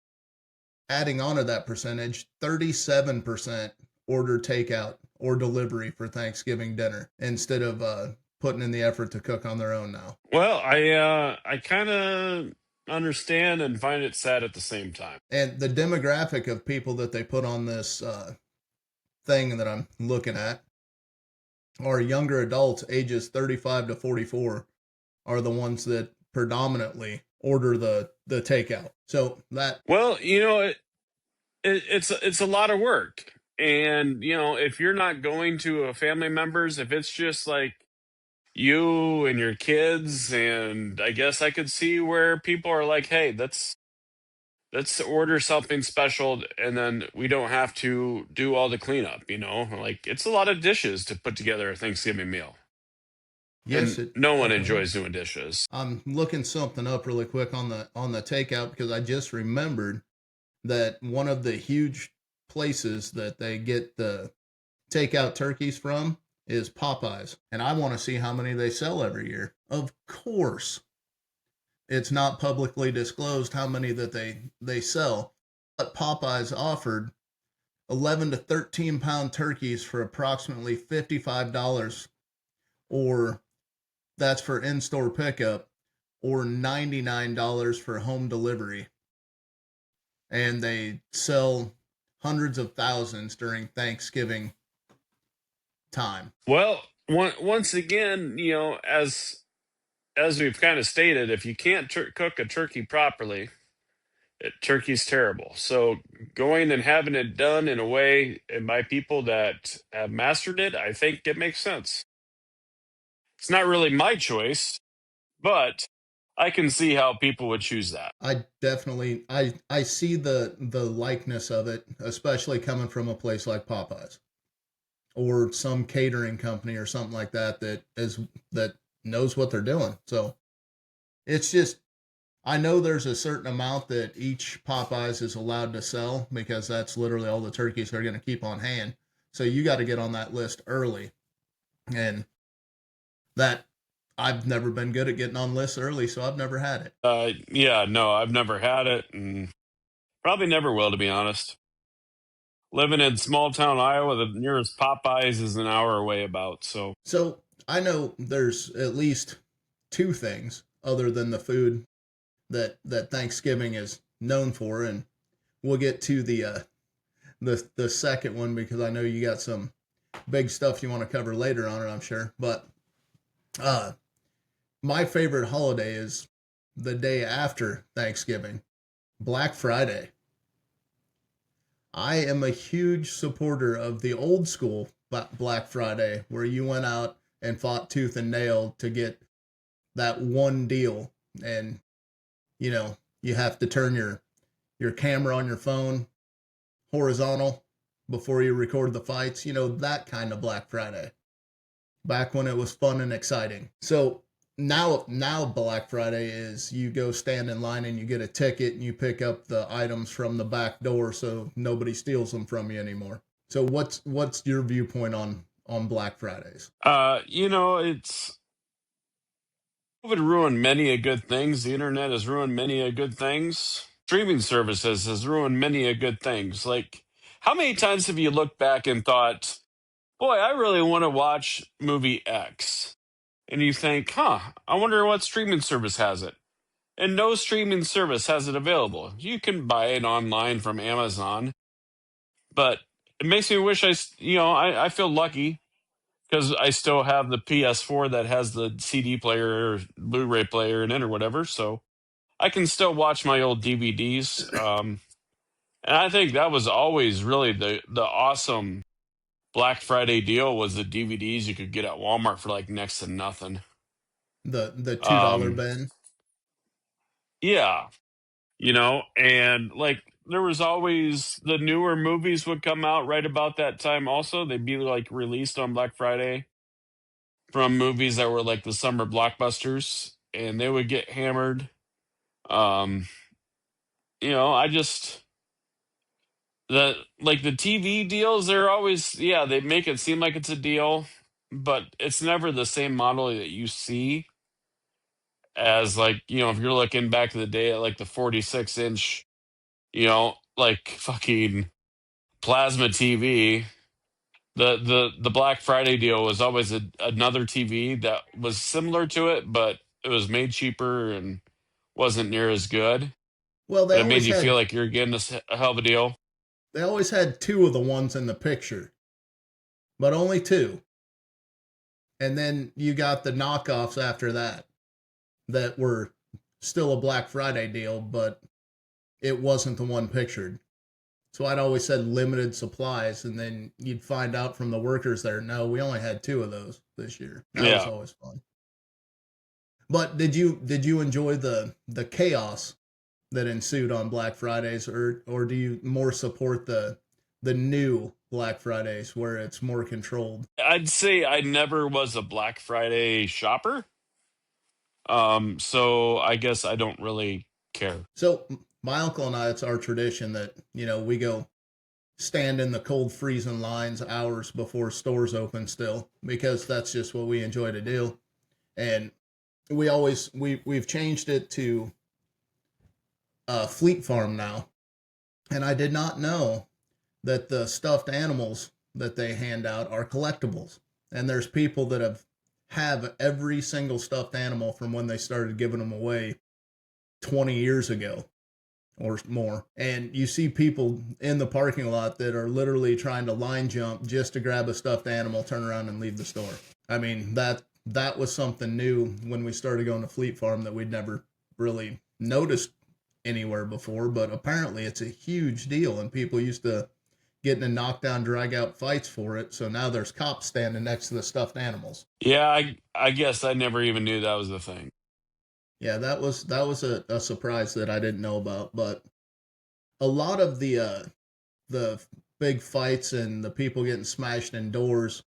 adding on to that percentage, 37% order takeout or delivery for Thanksgiving dinner instead of putting in the effort to cook on their own now. Well, I kind of understand and find it sad at the same time. And the demographic of people that they put on this thing that I'm looking at are younger adults ages 35 to 44 are the ones that predominantly order the takeout. So that Well, it's a lot of work, and if you're not going to a family members, if it's just like you and your kids, and I guess I could see where people are like, hey, let's order something special, and then we don't have to do all the cleanup. Like it's a lot of dishes to put together a Thanksgiving meal, yes, and it no one definitely enjoys is. doing dishes. I'm looking something up really quick on the takeout because I just remembered that one of the huge places that they get the takeout turkeys from is Popeyes, and I want to see how many they sell every year. Of course, it's not publicly disclosed how many that they sell, but Popeyes offered 11 to 13 pound turkeys for approximately $55, or that's for in-store pickup, or $99 for home delivery. And they sell hundreds of thousands during Thanksgiving time. Well, once again, as we've kind of stated, if you can't cook a turkey properly, turkey's terrible. So going and having it done in a way and by people that have mastered it, I think it makes sense. It's not really my choice, but I can see how people would choose that. I see the likeness of it, especially coming from a place like Popeyes or some catering company or something like that that knows what they're doing. So it's just I know there's a certain amount that each Popeyes is allowed to sell because that's literally all the turkeys they're going to keep on hand. So you got to get on that list early. And that I've never been good at getting on lists early, so I've never had it. Yeah, no, I've never had it and probably never will, to be honest. Living in small town Iowa, the nearest Popeyes is an hour away about. So, So I know there's at least two things other than the food that Thanksgiving is known for, and we'll get to the second one because I know you got some big stuff you want to cover later on it, I'm sure. But uh, my favorite holiday is the day after Thanksgiving, Black Friday. I am a huge supporter of the old school Black Friday where you went out and fought tooth and nail to get that one deal, and you have to turn your camera on your phone horizontal before you record the fights, that kind of Black Friday. Back when it was fun and exciting. So now Black Friday is you go stand in line and you get a ticket and you pick up the items from the back door so nobody steals them from you anymore. So what's your viewpoint on Black Fridays? It's COVID ruined many a good things. The internet has ruined many a good things. Streaming services has ruined many a good things. Like, how many times have you looked back and thought, boy, I really want to watch movie X? And you think, huh, I wonder what streaming service has it. And no streaming service has it available. You can buy it online from Amazon, but it makes me wish I feel lucky because I still have the PS4 that has the CD player or Blu-ray player in it or whatever, so I can still watch my old DVDs. And I think that was always really the awesome Black Friday deal was the DVDs you could get at Walmart for like next to nothing. The $2 Um, bin. yeah, and like there was always the newer movies would come out right about that time. Also, they'd be like released on Black Friday from movies that were like the summer blockbusters, and they would get hammered. Um, I just the TV deals. They're always they make it seem like it's a deal, but it's never the same model that you see as like if you're looking back to the day at like the 46-inch, like fucking plasma TV. The Black Friday deal was always another TV that was similar to it, but it was made cheaper and wasn't near as good. Well, But it made you feel like you're getting a hell of a deal. they always had two of the ones in the picture, but only two. And then you got the knockoffs after that were still a Black Friday deal, but it wasn't the one pictured. So I'd always said limited supplies, and then you'd find out from the workers there, no, we only had two of those this year. That was Yeah. always fun. But did you enjoy the chaos that ensued on Black Fridays, or do you more support the new Black Fridays where it's more controlled? I'd say I never was a Black Friday shopper. So I guess I don't really care. So my uncle and I, it's our tradition that we go stand in the cold freezing lines hours before stores open still because that's just what we enjoy to do. And we've changed it to Fleet Farm now, and I did not know that the stuffed animals that they hand out are collectibles. And there's people that have every single stuffed animal from when they started giving them away 20 years ago or more. And you see people in the parking lot that are literally trying to line jump just to grab a stuffed animal, turn around and leave the store. I mean, that was something new when we started going to Fleet Farm that we'd never really noticed anywhere before, but apparently it's a huge deal and people used to getting in knockdown drag out fights for it. So now there's cops standing next to the stuffed animals. Yeah, I guess I never even knew that was a thing. Yeah, that was a surprise that I didn't know about. But a lot of the big fights and the people getting smashed in doors,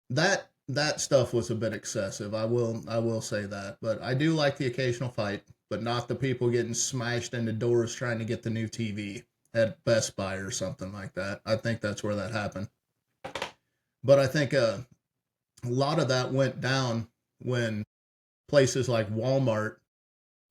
that stuff was a bit excessive. I will say that. But I do like the occasional fight, but not the people getting smashed into doors trying to get the new TV at Best Buy or something like that. I think that's where that happened. But I think a lot of that went down when places like Walmart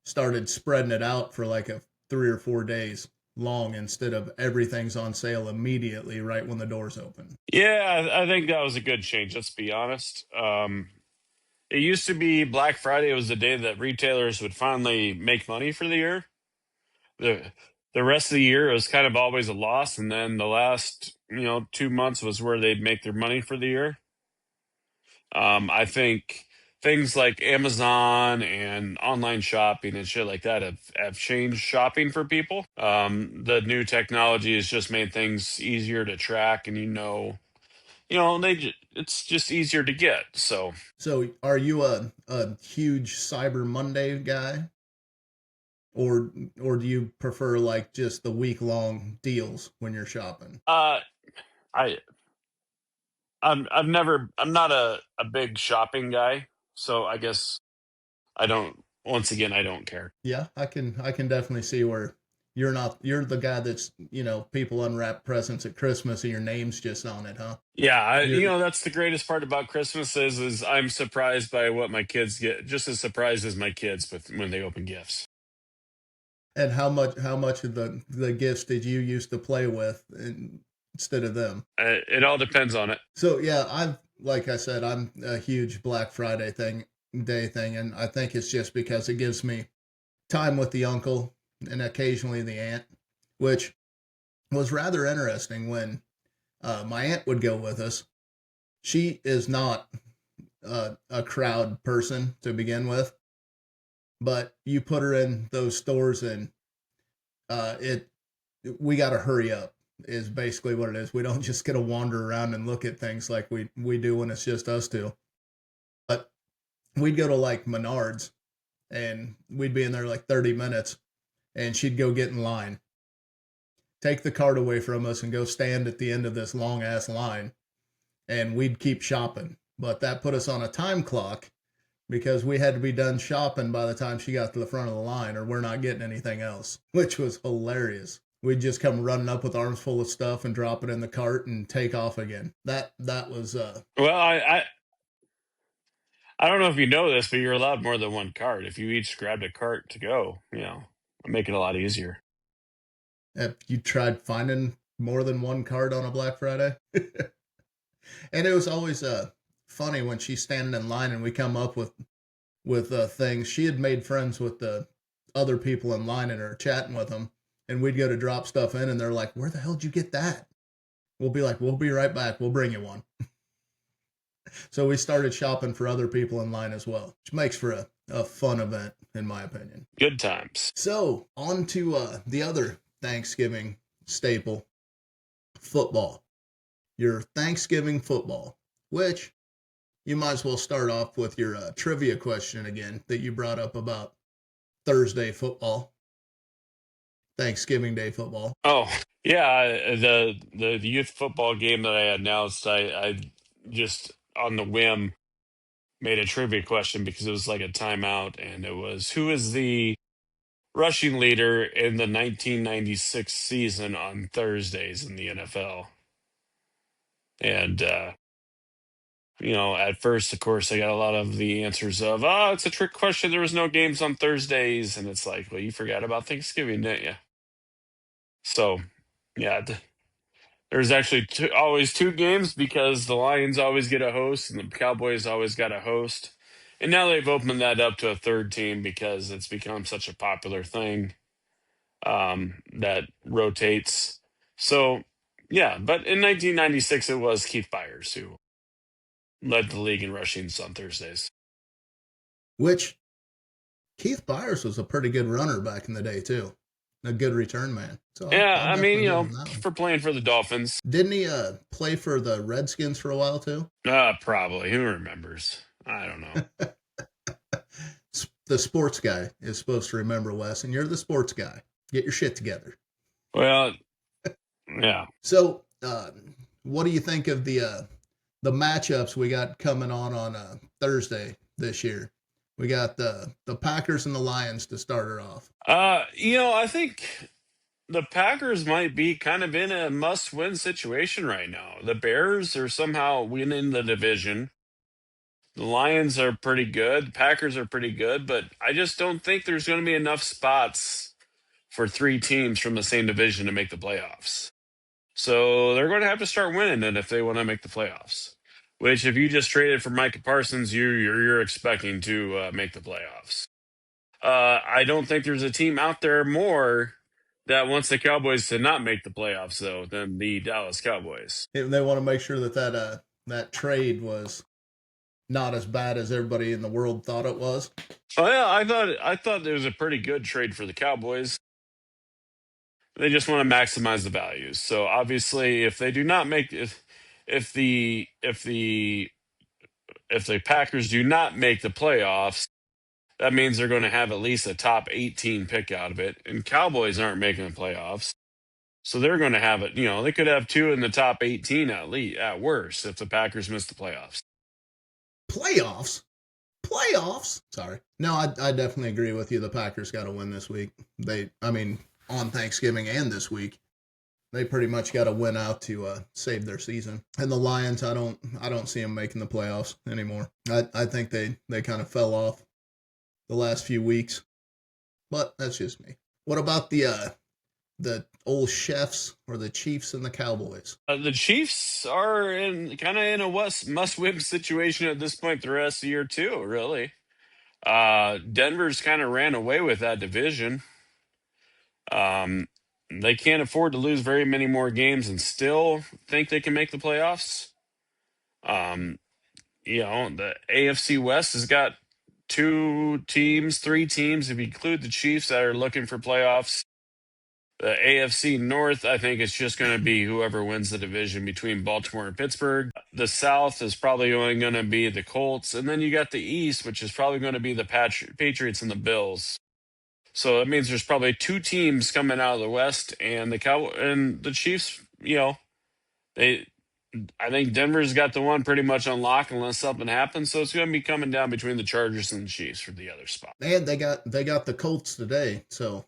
started spreading it out for like a 3 or 4 days long instead of everything's on sale immediately right when the doors open. Yeah, I think that was a good change. Let's be honest. It used to be Black Friday was the day that retailers would finally make money for the year. The the rest of the year it was kind of always a loss, and then the last 2 months was where they'd make their money for the year. I think things like Amazon and online shopping and shit like that have changed shopping for people. The new technology has just made things easier to track, and it's just easier to get. So, So, are you a huge Cyber Monday guy, or do you prefer like just the week long deals when you're shopping? uh, I I'm not a big shopping guy, so I guess I don't. Once again, I don't care. Yeah, I can definitely see where You're the guy that's, people unwrap presents at Christmas and your name's just on it, huh? Yeah, You're that's the greatest part about Christmas is I'm surprised by what my kids get, just as surprised as my kids with when they open gifts. And how much of the gifts did you used to play with instead of them? It all depends on it. So yeah, like I said, I'm a huge Black Friday day thing, and I think it's just because it gives me time with the uncle and occasionally the aunt, which was rather interesting when my aunt would go with us. She is not a crowd person to begin with, but you put her in those stores and it we got to hurry up is basically what it is. We don't just get to wander around and look at things like we do when it's just us two. But we'd go to like Menards and we'd be in there like 30 minutes and she'd go get in line, take the cart away from us and go stand at the end of this long ass line and we'd keep shopping. But that put us on a time clock because we had to be done shopping by the time she got to the front of the line or we're not getting anything else, which was hilarious. We'd just come running up with arms full of stuff and drop it in the cart and take off again. That was Well, I don't know if you know this, but you're allowed more than one cart. If you each grabbed a cart to go, make it a lot easier. have you tried finding more than one cart on a Black Friday? And it was always funny when she's standing in line and we come up with things. She had made friends with the other people in line and are chatting with them, and we'd go to drop stuff in, and they're like, "Where the hell did you get that?" We'll be like, "We'll be right back. We'll bring you one." So we started shopping for other people in line as well, which makes for a fun event, in my opinion. Good times. So on to the other Thanksgiving staple, football. Your Thanksgiving football, which you might as well start off with your trivia question again that you brought up about Thursday football, Thanksgiving Day football. Oh, yeah, the youth football game that I announced, I just on the whim made a trivia question because it was like a timeout, and it was who is the rushing leader in the 1996 season on Thursdays in the NFL? And at first, of course, I got a lot of the answers of, "Oh, it's a trick question. There was no games on Thursdays," and it's like, well, you forgot about Thanksgiving, didn't you? So, yeah, there's actually always two games because the Lions always get a host and the Cowboys always got a host. And now they've opened that up to a third team because it's become such a popular thing that rotates. So, yeah, but in 1996, it was Keith Byers who led the league in rushings on Thursdays. Which Keith Byers was a pretty good runner back in the day too, a good return man. So Yeah, I'll I mean, definitely give him that one. for playing for the Dolphins, Didn't he play for the Redskins for a while too? probably. Who remembers? I don't know. The sports guy is supposed to remember, Wes, and you're the sports guy. Get your shit together. Well, yeah. So, what do you think of the matchups we got coming on Thursday this year? We got the Packers and the Lions to start her off. I think the Packers might be kind of in a must-win situation right now. The Bears are somehow winning the division. The Lions are pretty good. The Packers are pretty good, but I just don't think there's going to be enough spots for three teams from the same division to make the playoffs. So they're going to have to start winning it if they want to make the playoffs. Which, if you just traded for Micah Parsons, you're expecting to make the playoffs. I don't think there's a team out there more that wants the Cowboys to not make the playoffs, though, than the Dallas Cowboys. They want to make sure that trade was not as bad as everybody in the world thought it was. Oh yeah, I thought it was a pretty good trade for the Cowboys. They just want to maximize the values. So obviously, if they do not make if the Packers do not make the playoffs, that means they're going to have at least a top 18 pick out of it. And Cowboys aren't making the playoffs. So they're going to have it, they could have two in the top 18 at least, at worst, if the Packers miss the playoffs. Playoffs? Playoffs? Sorry. No, I definitely agree with you. The Packers got to win this week. on Thanksgiving and this week. They pretty much got to win out to save their season. And the Lions, I don't see them making the playoffs anymore. I think they kind of fell off the last few weeks, but that's just me. What about the old chefs or the Chiefs and the Cowboys? The Chiefs are in kind of in a must-win situation at this point the rest of the year too. Really, Denver's kind of ran away with that division. Um, they can't afford to lose very many more games and still think they can make the playoffs. Um, the AFC West has got two teams, three teams, if you include the Chiefs, that are looking for playoffs. The AFC North, I think it's just going to be whoever wins the division between Baltimore and Pittsburgh. The South is probably only going to be the Colts. And then you got the East, which is probably going to be the Patriots and the Bills. So that means there's probably two teams coming out of the West, and the Chiefs, they I think Denver's got the one pretty much on lock unless something happens. So it's going to be coming down between the Chargers and the Chiefs for the other spot. And they got the Colts today, so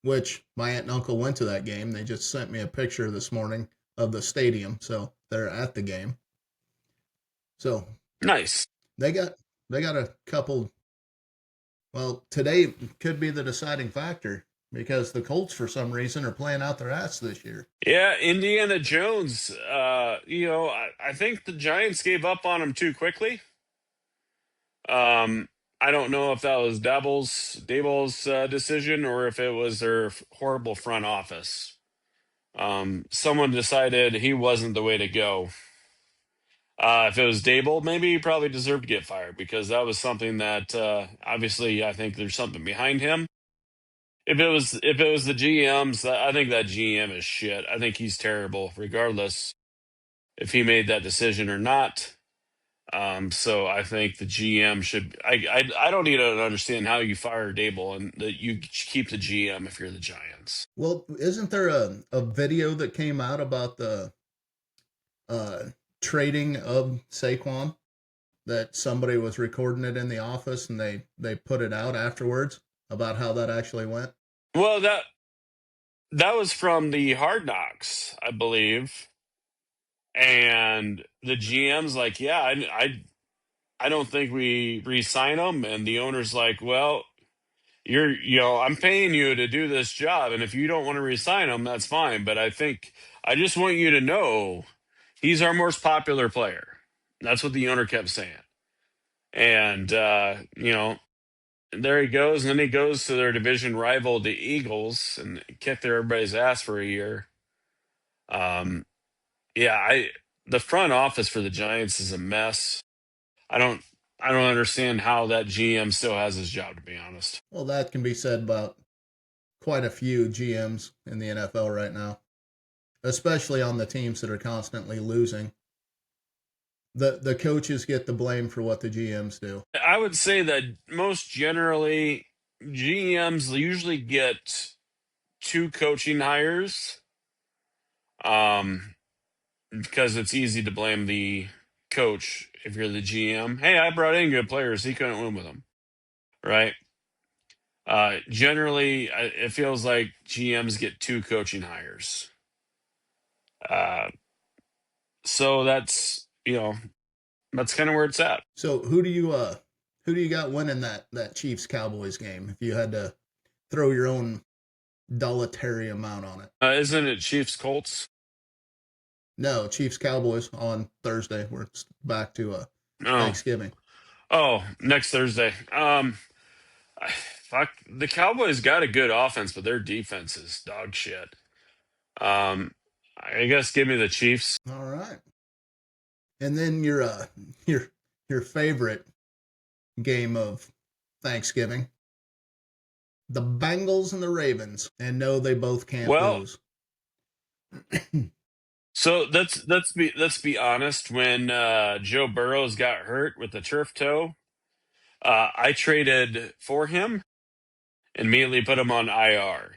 which my aunt and uncle went to that game. They just sent me a picture this morning of the stadium, so they're at the game. So Nice. they got a couple. Well, today could be the deciding factor because the Colts, for some reason, are playing out their ass this year. Yeah, Indiana Jones. I think the Giants gave up on him too quickly. I don't know if that was Dable's decision or if it was their horrible front office. Someone decided he wasn't the way to go. If it was Dable, maybe he probably deserved to get fired because that was something that obviously I think there's something behind him. If it was the GMs, I think that GM is shit. I think he's terrible, regardless if he made that decision or not. So I think the GM should. I don't even understand how you fire Dable and that you keep the GM if you're the Giants. Well, isn't there a video that came out about the uh, trading of Saquon that somebody was recording it in the office and they put it out afterwards about how that actually went? Well, that was from the Hard Knocks, I believe, and the GM's like, yeah, I don't think we re-sign him, and the owner's like, well, I'm paying you to do this job, and if you don't want to resign him, that's fine. But I just want you to know he's our most popular player. That's what the owner kept saying. And there he goes, and then he goes to their division rival, the Eagles, and kicked everybody's ass for a year. Um, yeah, the front office for the Giants is a mess. I don't I don't understand how that GM still has his job, to be honest. Well, that can be said about quite a few GMs in the NFL right now, especially on the teams that are constantly losing. The coaches get the blame for what the GMs do. I would say that most generally, GMs usually get two coaching hires, um, because it's easy to blame the coach if you're the GM. Hey, I brought in good players. He couldn't win with them, right? Generally, it feels like GMs get two coaching hires. Uh, so that's kind of where it's at. So who do you got winning that Chiefs Cowboys game if you had to throw your own dollar amount on it? Isn't it Chiefs Colts? No, Chiefs Cowboys on Thursday. We're back to Oh, Thanksgiving. oh, next Thursday. Fuck, the Cowboys got a good offense, but their defense is dog shit. Um, I guess give me the Chiefs. All right. And then your your favorite game of Thanksgiving, the Bengals and the Ravens. And no, they both can't Well, lose. so let's be honest. When Joe Burrows got hurt with the turf toe, I traded for him and immediately put him on IR,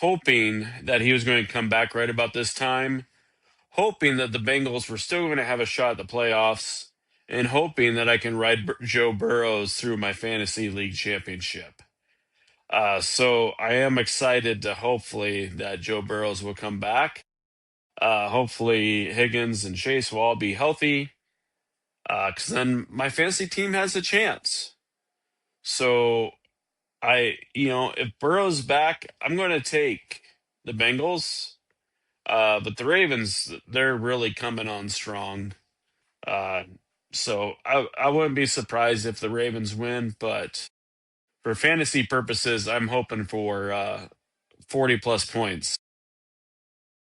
hoping that he was going to come back right about this time, hoping that the Bengals were still going to have a shot at the playoffs, and hoping that I can ride Joe Burrows through my fantasy league championship. So I am excited to hopefully that Joe Burrows will come back. Hopefully Higgins and Chase will all be healthy. Because then my fantasy team has a chance. So if Burrow's back, I'm going to take the Bengals. But the Ravens, they're really coming on strong. Uh, so I wouldn't be surprised if the Ravens win, but for fantasy purposes, I'm hoping for 40 plus points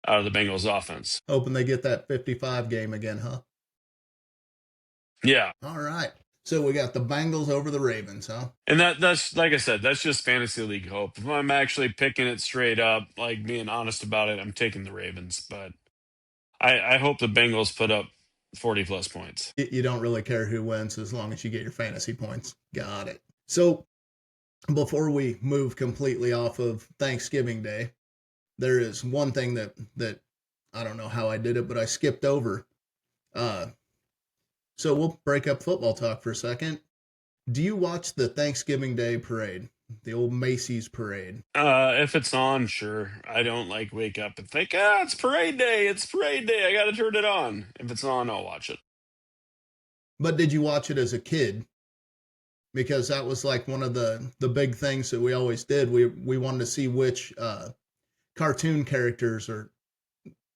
out of the Bengals offense. Hoping they get that 55 game again, huh? Yeah. All right. So we got the Bengals over the Ravens, huh? And that's like I said, that's just fantasy league hope. If I'm actually picking it straight up, like being honest about it, I'm taking the Ravens. But I hope the Bengals put up 40 plus points. You don't really care who wins as long as you get your fantasy points. Got it. So before we move completely off of Thanksgiving Day, there is one thing that I don't know how I did it, but I skipped over. Uh, so we'll break up football talk for a second. Do you watch the Thanksgiving Day parade, the old Macy's parade? If it's on, sure. I don't like wake up and think, it's parade day. It's parade day. I got to turn it on. If it's on, I'll watch it. But did you watch it as a kid? Because that was like one of the big things that we always did. We wanted to see which cartoon characters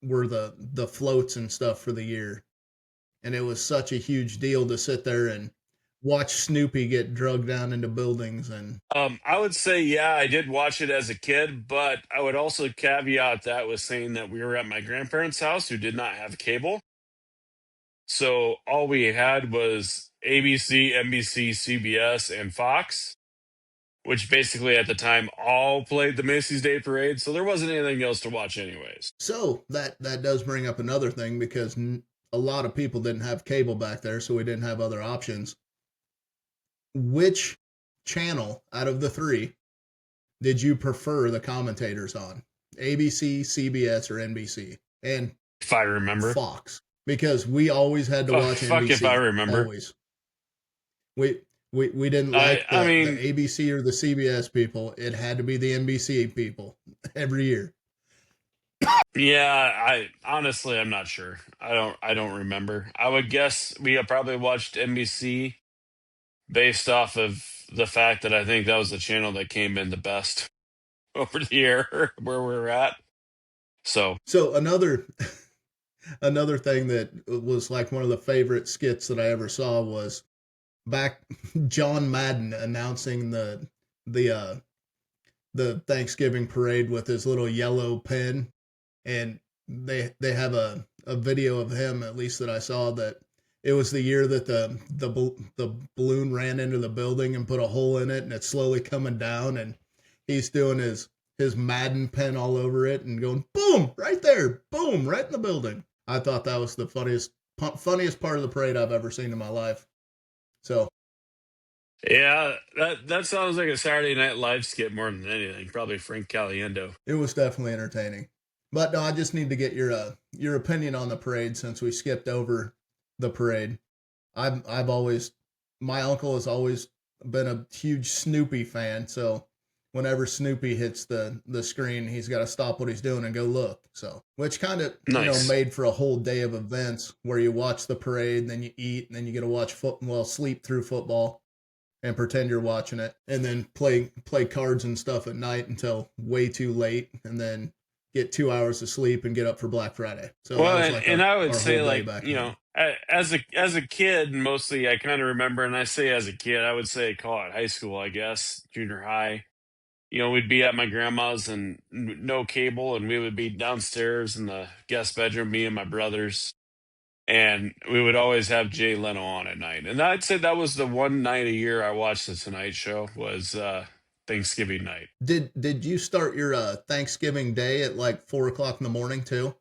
were the floats and stuff for the year, and it was such a huge deal to sit there and watch Snoopy get drugged down into buildings. And I would say, yeah, I did watch it as a kid, but I would also caveat that with saying that we were at my grandparents' house who did not have cable. So all we had was ABC, NBC, CBS, and Fox, which basically at the time all played the Macy's Day Parade. So there wasn't anything else to watch, anyways. so that does bring up another thing, because a lot of people didn't have cable back there, so we didn't have other options. Which channel out of the three did you prefer the commentators on? ABC, CBS, or NBC? And If I remember. Fox, because we always had to Oh, watch fuck if I NBC. remember. Always. We didn't I like I the mean, ABC or the CBS people. It had to be the NBC people every year. yeah, I honestly I'm not sure. I don't remember. I would guess we have probably watched NBC based off of the fact that I think that was the channel that came in the best over the year where we're at. So So another thing that was like one of the favorite skits that I ever saw was back John Madden announcing the uh the Thanksgiving parade with his little yellow pen, and they have a video of him, at least that I saw, that it was the year that the balloon ran into the building and put a hole in it, and it's slowly coming down, and he's doing his Madden pen all over it and going boom right there, boom right in the building. I thought that was the funniest part of the parade I've ever seen in my life. So yeah, that sounds like a Saturday Night Live skit more than anything. Probably Frank Caliendo. it was definitely entertaining. But no, I just need to get your opinion on the parade, since we skipped over the parade. I've always my uncle has always been a huge Snoopy fan, so whenever Snoopy hits the screen, he's got to stop what he's doing and go look. So, which kind of Nice. made for a whole day of events where you watch the parade, and then you eat, and then you get to watch sleep through football and pretend you're watching it, and then play cards and stuff at night until way too late, and then get 2 hours of sleep and get up for Black Friday. So that Well, was and, like and I would our whole say, day like, back then. as a kid, mostly I kind of remember, and I say as a kid, I would say call it high school, I guess, junior high. We'd be at my grandma's and no cable, and we would be downstairs in the guest bedroom, me and my brothers, and we would always have Jay Leno on at night. And I'd say that was the one night a year I watched the Tonight Show was Thanksgiving night. Did you start your Thanksgiving Day at like 4 o'clock in the morning too?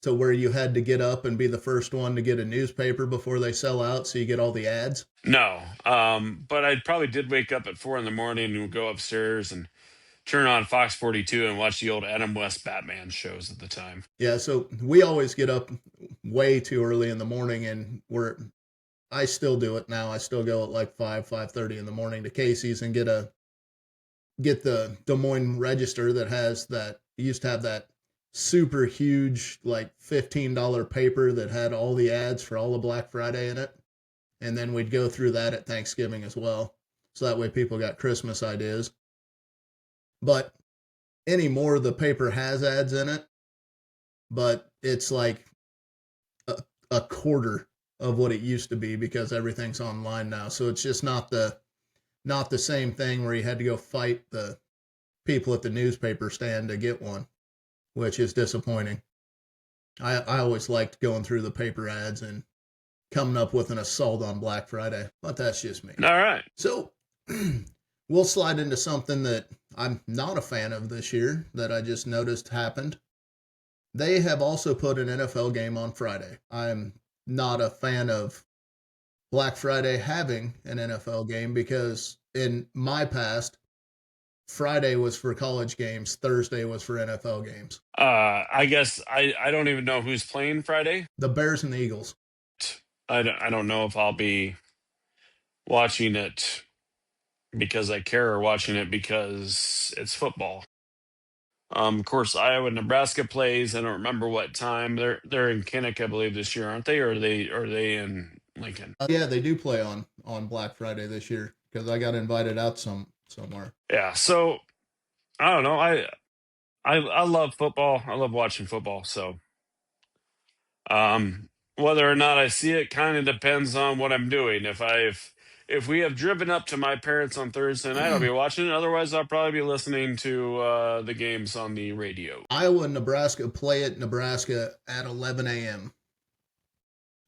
To where you had to get up and be the first one to get a newspaper before they sell out, so you get all the ads. No, but I probably did wake up at 4 in the morning and would go upstairs and turn on Fox 42 and watch the old Adam West Batman shows at the time. Yeah, so we always get up way too early in the morning, and I still do it now. I still go at like 5:30 in the morning to Casey's and get the Des Moines Register that has that used to have that super huge like $15 paper that had all the ads for all of Black Friday in it. And then we'd go through that at Thanksgiving as well. So that way people got Christmas ideas. But anymore the paper has ads in it, but it's like a, a quarter of what it used to be because everything's online now. So it's just not the same thing where you had to go fight the people at the newspaper stand to get one, which is disappointing. I always liked going through the paper ads and coming up with an assault on Black Friday, but that's just me. All right. So we'll slide into something that I'm not a fan of this year that I just noticed happened. They have also put an NFL game on Friday. I'm not a fan of Black Friday having an NFL game because in my past, Friday was for college games, Thursday was for NFL games. I guess I don't even know who's playing Friday. The Bears and the Eagles. I don't know if I'll be watching it because I care or watching it because it's football. Of course, Iowa Nebraska plays. I don't remember what time. They're in Kinnick, I believe, this year, aren't they? Or are they in Lincoln? Yeah, they do play on Black Friday this year because I got invited out somewhere. Yeah. So I don't know. I love football. I love watching football. So whether or not I see it kind of depends on what I'm doing. If we have driven up to my parents on Thursday night, I'll be watching it. Otherwise, I'll probably be listening to the games on the radio. Iowa and Nebraska play at Nebraska at 11 a.m.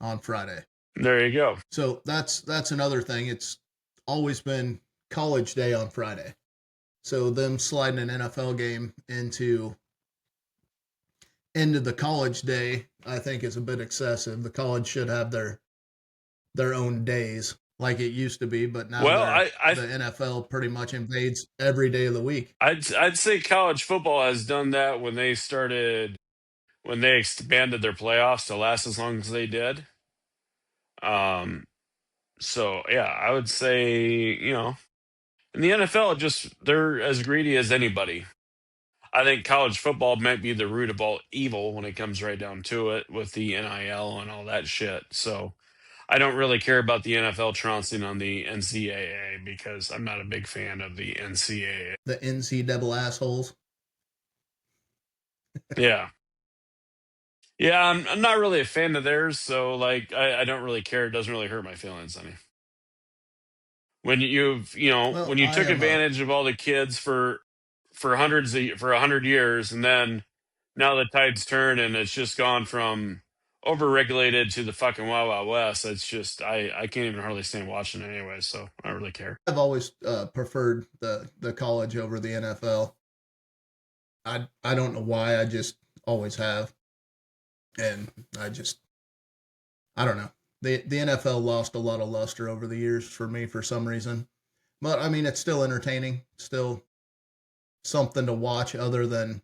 on Friday. There you go. So that's another thing. It's always been college day on Friday. So them sliding an NFL game into the college day, I think is a bit excessive. The college should have their own days like it used to be, but now Well, the NFL pretty much invades every day of the week. I'd say college football has done that when they expanded their playoffs to last as long as they did. Um, so yeah, I would say, in the NFL, just they're as greedy as anybody. I think college football might be the root of all evil when it comes right down to it with the NIL and all that shit. So I don't really care about the NFL trouncing on the NCAA because I'm not a big fan of the NCAA. The NC double assholes. Yeah. Yeah, I'm not really a fan of theirs, so like I don't really care. It doesn't really hurt my feelings any. When Well, when you I took am a advantage of all the kids for 100 years, and then now the tide's turned and it's just gone from overregulated to the fucking Wild Wild West. It's just I can't even hardly stand watching it anyway, so I don't really care. I've always preferred the college over the NFL. I don't know why. I just always have, and I don't know. The NFL lost a lot of luster over the years for me for some reason, but I mean it's still entertaining, still something to watch other than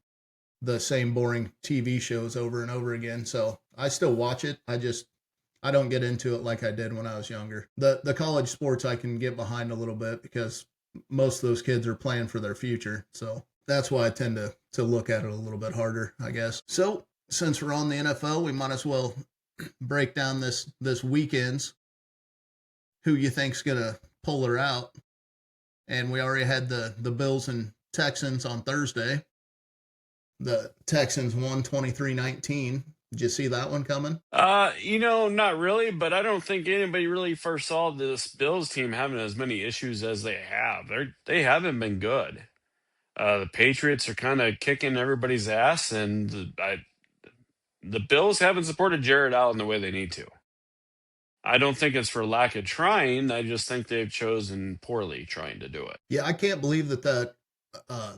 the same boring TV shows over and over again. So I still watch it. I don't get into it like I did when I was younger. The college sports I can get behind a little bit because most of those kids are playing for their future. So that's why I tend to look at it a little bit harder, I guess. So since we're on the NFL, we might as well break down this weekend's who you think's gonna pull her out. And we already had the Bills and Texans on Thursday. The Texans won 23-19. Did you see that one coming? Not really, but I don't think anybody really foresaw this Bills team having as many issues as they have. They haven't been good. The Patriots are kind of kicking everybody's ass, and the Bills haven't supported Jared Allen the way they need to. I don't think it's for lack of trying. I just think they've chosen poorly trying to do it. Yeah, I can't believe that uh,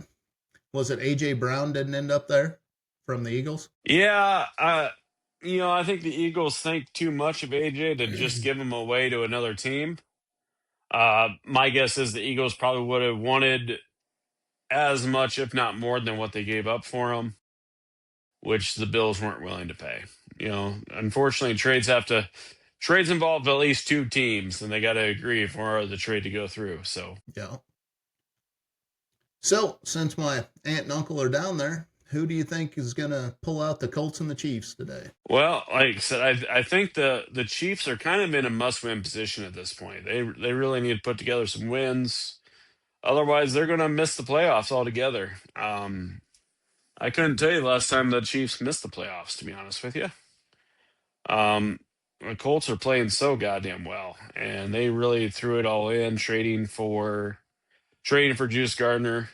was it AJ Brown didn't end up there from the Eagles. Yeah, I think the Eagles think too much of AJ to just give him away to another team. My guess is the Eagles probably would have wanted as much, if not more, than what they gave up for him, which the Bills weren't willing to pay. Unfortunately, trades involve at least two teams, and they got to agree for the trade to go through. So Yeah. So, since my aunt and uncle are down there, who do you think is going to pull out the Colts and the Chiefs today? Well, like I said, I think the Chiefs are kind of in a must-win position at this point. They really need to put together some wins. Otherwise, they're going to miss the playoffs altogether. I couldn't tell you the last time the Chiefs missed the playoffs, to be honest with you. Um, the Colts are playing so goddamn well, and they really threw it all in, trading for Juice Gardner.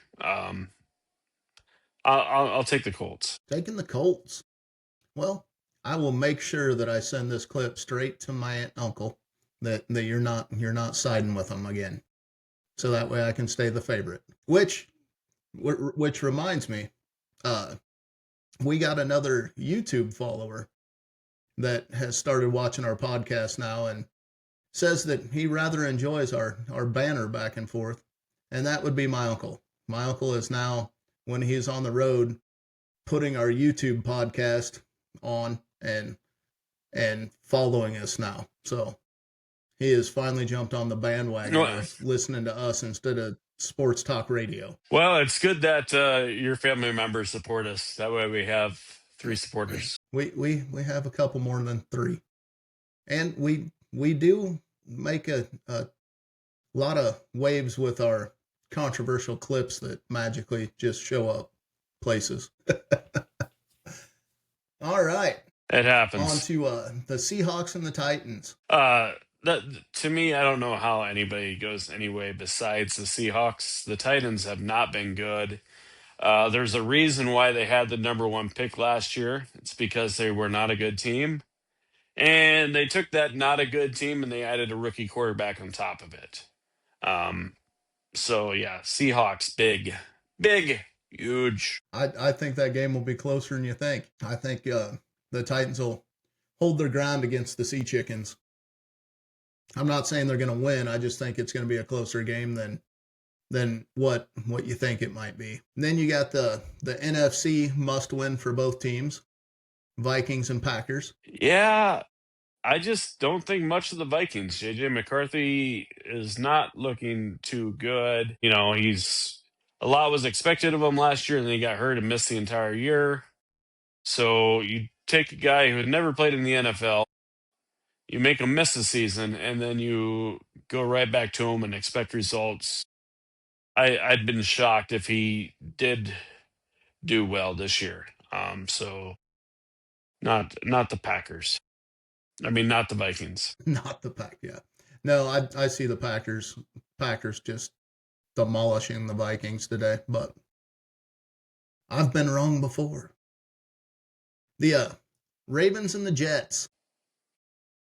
I'll take the Colts. Taking the Colts. Well, I will make sure that I send this clip straight to my aunt and uncle that you're not siding with them again. So that way I can stay the favorite. Which reminds me, uh, we got another YouTube follower that has started watching our podcast now and says that he rather enjoys our banner back and forth, and that would be my uncle. My uncle is now, when he's on the road, putting our YouTube podcast on and following us now. So he has finally jumped on the bandwagon Well, of listening to us instead of sports talk radio. well, it's good that your family members support us. That way, we have three supporters. We have a couple more than three, and we do make a lot of waves with our controversial clips that magically just show up places. All right, It on happens. to the Seahawks and the Titans. Uh, that to me, I don't know how anybody goes anyway besides the Seahawks. The Titans have not been good. There's a reason why they had the number one pick last year. It's because they were not a good team. And they took that not a good team and they added a rookie quarterback on top of it. Um, so yeah, Seahawks, big, huge. I think that game will be closer than you think. I think the Titans will hold their ground against the Sea Chickens. I'm not saying they're going to win. I just think it's going to be a closer game than what you think it might be. And then you got the NFC must win for both teams, Vikings and Packers. Yeah, I just don't think much of the Vikings. JJ McCarthy is not looking too good. He's a lot was expected of him last year, and then he got hurt and missed the entire year. So you take a guy who had never played in the NFL, you make him miss the season, and then you go right back to him and expect results. I'd been shocked if he did do well this year. So not the Packers. I mean, not the Vikings. Not the Pack, yeah. No, I see the Packers just demolishing the Vikings today, but I've been wrong before. The Ravens and the Jets.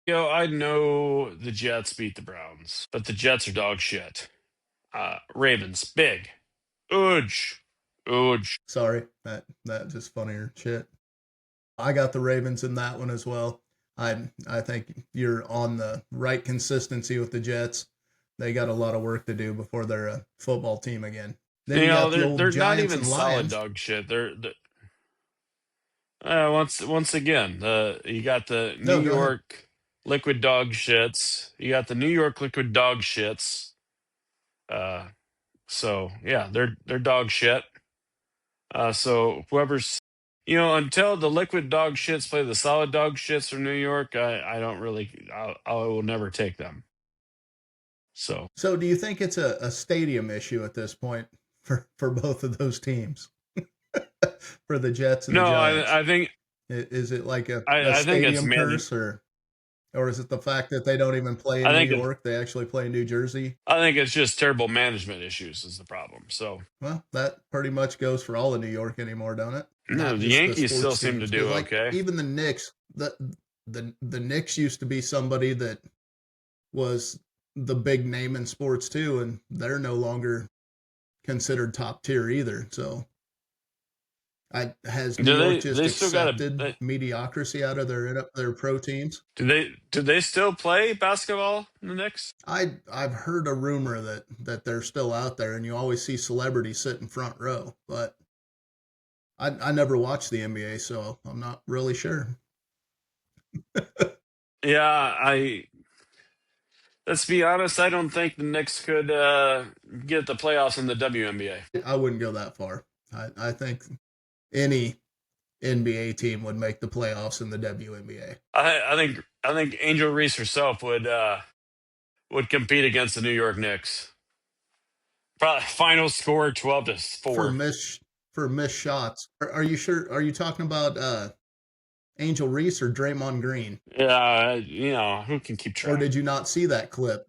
I know the Jets beat the Browns, but the Jets are dog shit. Ravens, big, huge, huge. Sorry, that just funnier shit. I got the Ravens in that one as well. I think you're on the right consistency with the Jets. They got a lot of work to do before they're a football team again. Then you got the old They're not Giants even and solid Lions. dog shit. They're once again, you got the New No, go ahead. York liquid dog shits. You got the New York liquid dog shits. Uh, so yeah, they're dog shit. So whoever's, until the liquid dog shits play the solid dog shits from New York, I don't really, I will never take them. So So do you think it's a stadium issue at this point for both of those teams? For the Jets and the no, Giants? I think Is it like a I think it's stadium man. curse, or is it the fact that they don't even play I in New think it's York? They actually play in New Jersey? I think it's just terrible management issues is the problem. So Well, that pretty much goes for all of New York anymore, don't it? no, Not the just the Yankees still sports seem to teams, do because like okay. even the Knicks, the Knicks used to be somebody that was the big name in sports too, and they're no longer considered top tier either. So, has New Do York they just still got accepted mediocrity out of their pro teams? do they still play basketball in the Knicks? I've heard a rumor that they're still out there, and you always see celebrities sit in front row, but I never watched the NBA, so I'm not really sure. Yeah, let's be honest. I don't think the Knicks could get the playoffs in the WNBA. I wouldn't go that far. I think any NBA team would make the playoffs in the WNBA. I think Angel Reese herself would compete against the New York Knicks. Probably final score 12-4. For miss for missed shots. Are you sure? Are you talking about Angel Reese or Draymond Green? Yeah, who can keep Or track? did you not see that clip?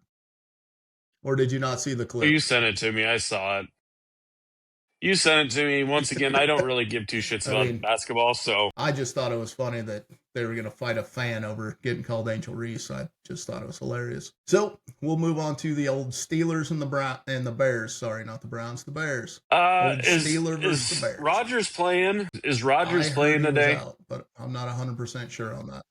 Or did you not see the You clip? sent it to me. I saw it. You sent it to me. Once again, I don't really give two shits I about mean, basketball, so I just thought it was funny that they were going to fight a fan over getting called Angel Reese. I just thought it was hilarious. So we'll move on to the old Steelers and the Bears. Sorry, not the Browns, the Bears. Old is Steeler versus the is Bears. Rogers playing? Is I Rogers heard playing he was today? out, but I'm not 100% sure on that.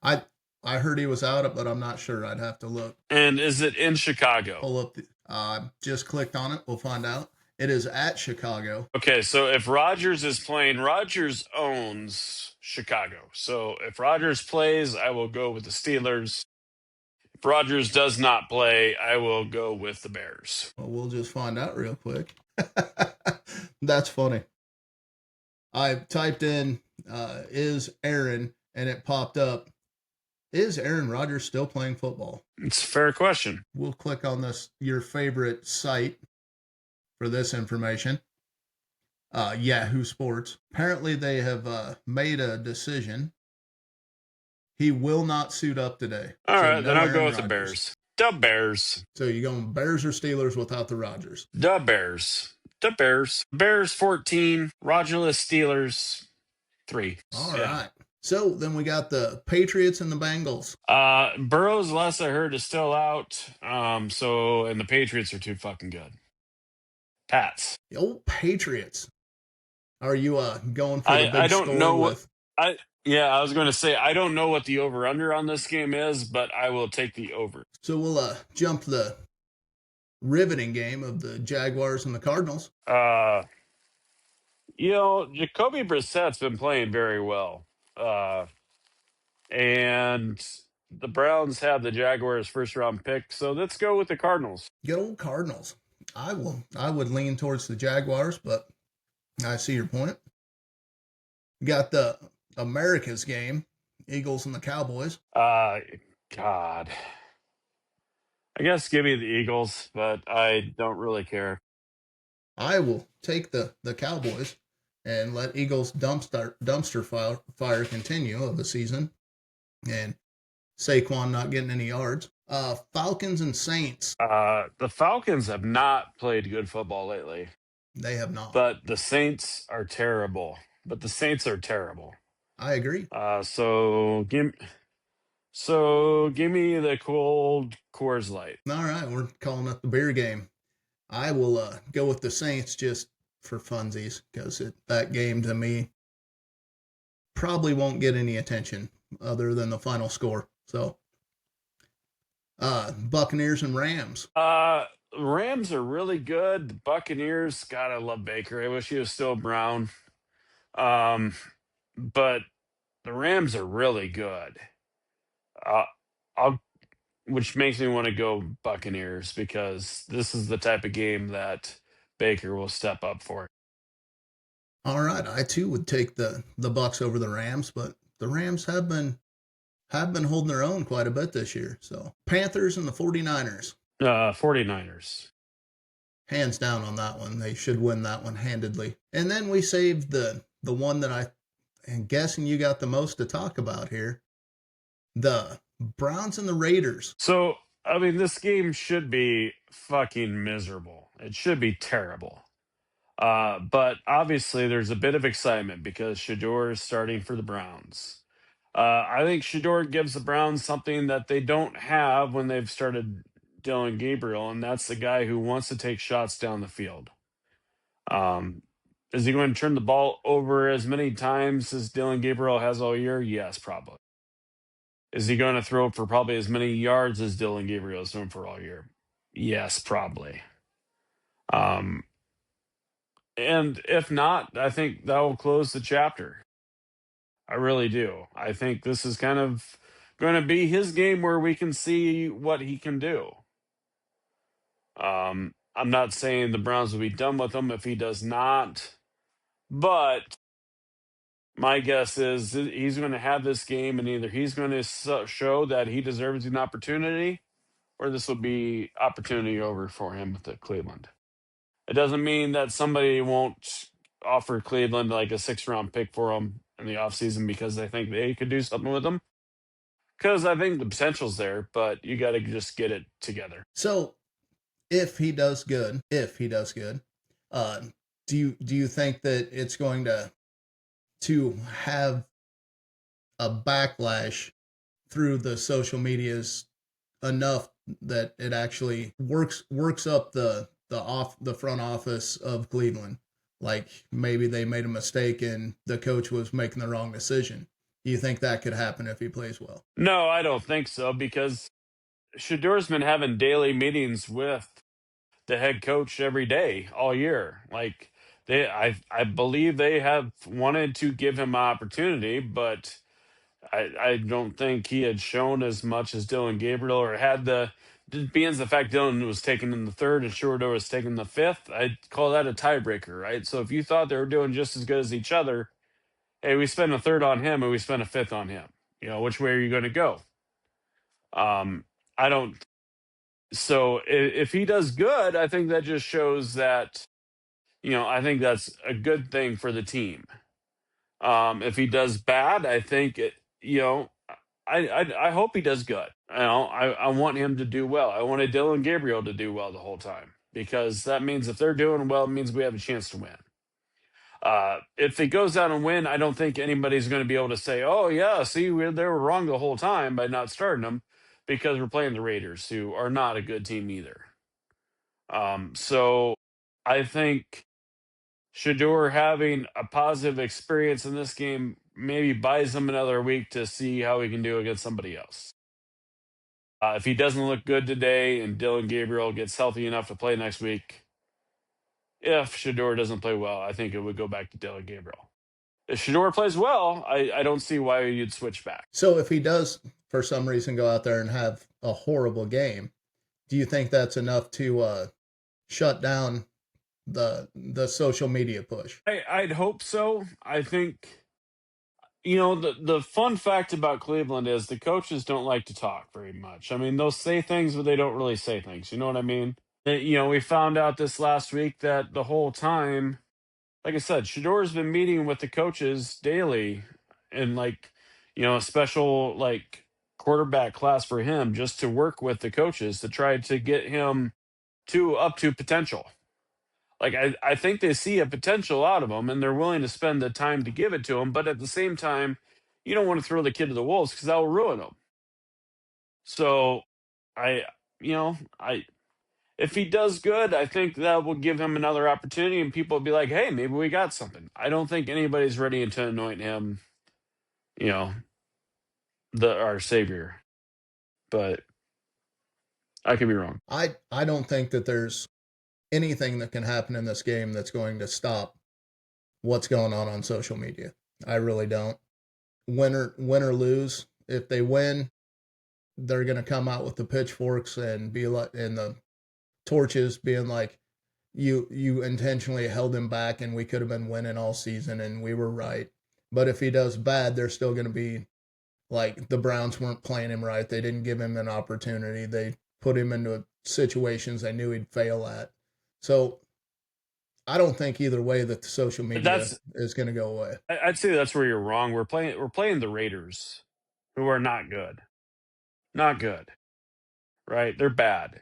I I heard he was out, but I'm not sure. I'd have to look. And is it in Chicago? Pull up. Just clicked on it. We'll find out. It is at Chicago. Okay, so if Rogers is playing, Rogers owns Chicago. So if Rogers plays, I will go with the Steelers. If Rogers does not play, I will go with the Bears. Well, we'll just find out real quick. That's funny. I typed in is Aaron and it popped up. Is Aaron Rodgers still playing football? It's a fair question. We'll click on this your favorite site for this information. Yahoo Sports. Apparently they have made a decision. He will not suit up today. All So right, no then I'll go Aaron with the Rodgers. Bears. The Bears. So you going Bears or Steelers without the Rodgers? The Bears. The Bears. Bears 14. Rogerless Steelers 3. All Yeah. right. So then we got the Patriots and the Bengals. Burrows, last I heard, is still out. And the Patriots are too fucking good. Pats. The old Patriots. Are you going for the I big don't score know what with? I yeah, I was going to say I don't know what the over under on this game is, but I will take the over. So we'll jump the riveting game of the Jaguars and the Cardinals. Jacoby Brissett's been playing very well. And the Browns have the Jaguars first round pick, so let's go with the Cardinals. Good old Cardinals. I would lean towards the Jaguars, but I see your point. We got the America's game, Eagles and the Cowboys. God. I guess give me the Eagles, but I don't really care. I will take the Cowboys and let Eagles dumpster fire continue of the season, and Saquon not getting any yards. Falcons and Saints. The Falcons have not played good football lately, They have not. but the Saints are terrible. I agree. Give me the cold Coors Light. All right, we're calling it the beer game. I will go with the Saints just for funsies because that game to me probably won't get any attention other than the final score. So, Buccaneers and Rams. Rams are really good. The Buccaneers, God, I love Baker. I wish he was still Brown. But the Rams are really good. Uh, I'll, which makes me want to go Buccaneers because this is the type of game that Baker will step up for. All right, I too would take the Bucks over the Rams, but the Rams have been holding their own quite a bit this year. So, Panthers and the 49ers. 49ers. Hands down on that one. They should win that one handedly. And then we saved the one that I am guessing you got the most to talk about here. The Browns and the Raiders. So, I mean, this game should be fucking miserable. It should be terrible. But obviously, there's a bit of excitement because Shador is starting for the Browns. I think Shador gives the Browns something that they don't have when they've started Dylan Gabriel, and that's the guy who wants to take shots down the field. Is he going to turn the ball over as many times as Dylan Gabriel has all year? Yes, probably. Is he going to throw for probably as many yards as Dylan Gabriel has thrown for all year? Yes, probably. And if not, I think that will close the chapter. I really do. I think this is kind of going to be his game where we can see what he can do. I'm not saying the Browns will be done with him if he does not, but my guess is he's going to have this game, and either he's going to show that he deserves an opportunity, or this will be opportunity over for him with the Cleveland. It doesn't mean that somebody won't offer Cleveland like a 6th-round pick for him in the offseason because they think they could do something with him. Because I think the potential's there, but you got to just get it together. So if he does good, uh, do you think that it's going to have a backlash through the social medias enough that it actually works up the front office of Cleveland? Like maybe they made a mistake and the coach was making the wrong decision. Do you think that could happen if he plays well? No, I don't think so because Shador's been having daily meetings with the head coach every day all year. Like I believe they have wanted to give him an opportunity, but I don't think he had shown as much as Dylan Gabriel or had being the fact Dylan was taken in the 3rd and Shorter was taken in the 5th. I'd call that a tiebreaker, right? So if you thought they were doing just as good as each other, hey, we spent a 3rd on him and we spent a 5th on him. Which way are you going to go? I don't. So if he does good, I think that just shows that, I think that's a good thing for the team. If he does bad, I think I hope he does good. I want him to do well. I wanted Dylan Gabriel to do well the whole time because that means if they're doing well, it means we have a chance to win. If he goes out and win, I don't think anybody's going to be able to say, "Oh yeah, see, they were wrong the whole time by not starting him," because we're playing the Raiders, who are not a good team either. So I think Shador having a positive experience in this game maybe buys him another week to see how he can do against somebody else. If he doesn't look good today and Dylan Gabriel gets healthy enough to play next week, if Shador doesn't play well, I think it would go back to Dylan Gabriel. If Shador plays well, I don't see why you'd switch back. So if he does for some reason go out there and have a horrible game, do you think that's enough to shut down the social media push? I'd hope so. I think the fun fact about Cleveland is the coaches don't like to talk very much. I mean, they'll say things, but they don't really say things. You know what I mean? We found out this last week that the whole time, like I said, Shador's been meeting with the coaches daily and a special quarterback class for him just to work with the coaches to try to get him up to potential. Like I think they see a potential out of him and they're willing to spend the time to give it to him, but at the same time, you don't want to throw the kid to the wolves because that will ruin him. So I I if he does good, I think that will give him another opportunity and people will be like, hey, maybe we got something. I don't think anybody's ready to anoint him, you know, our savior. But I could be wrong. I don't think that there's anything that can happen in this game that's going to stop what's going on social media. I really don't. Win or lose, if they win, they're going to come out with the pitchforks and be like, and the torches being like, you intentionally held him back and we could have been winning all season and we were right. But if he does bad, they're still going to be like, the Browns weren't playing him right. They didn't give him an opportunity. They put him into situations they knew he'd fail at. So I don't think either way that the social media That's is going to go away. I'd say that's where you're wrong. We're playing the Raiders, who are not good. Not good. Right? They're bad.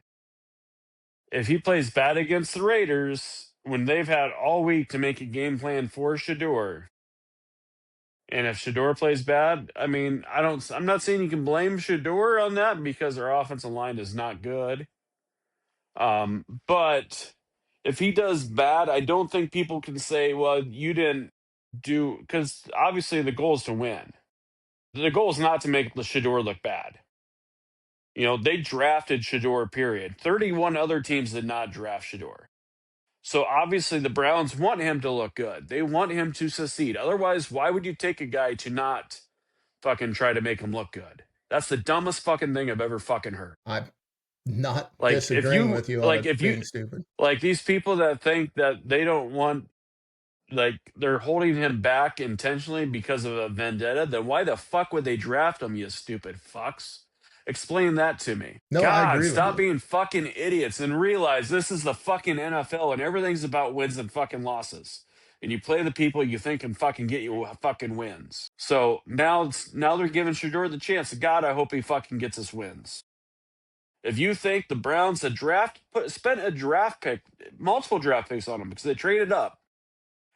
If he plays bad against the Raiders, when they've had all week to make a game plan for Shador, and if Shador plays bad, I mean, I'm not saying you can blame Shador on that because our offensive line is not good. But if he does bad, I don't think people can say, well, you didn't do, because obviously the goal is to win. The goal is not to make Shador look bad. They drafted Shador, period. 31 other teams did not draft Shador. So obviously the Browns want him to look good. They want him to succeed. Otherwise, why would you take a guy to not fucking try to make him look good? That's the dumbest fucking thing I've ever fucking heard. I'm not Like disagreeing with you on it if you being stupid. like these people that think that they don't want, like they're holding him back intentionally because of a vendetta, then why the fuck would they draft him, you stupid fucks? Explain that to me. No, I God, agree with stop you. being fucking idiots and realize this is the fucking NFL and everything's about wins and fucking losses. And you play the people you think can fucking get you fucking wins. So now they're giving Shador the chance. God, I hope he fucking gets us wins. If you think the Browns had spent a draft pick, multiple draft picks on him because they traded up.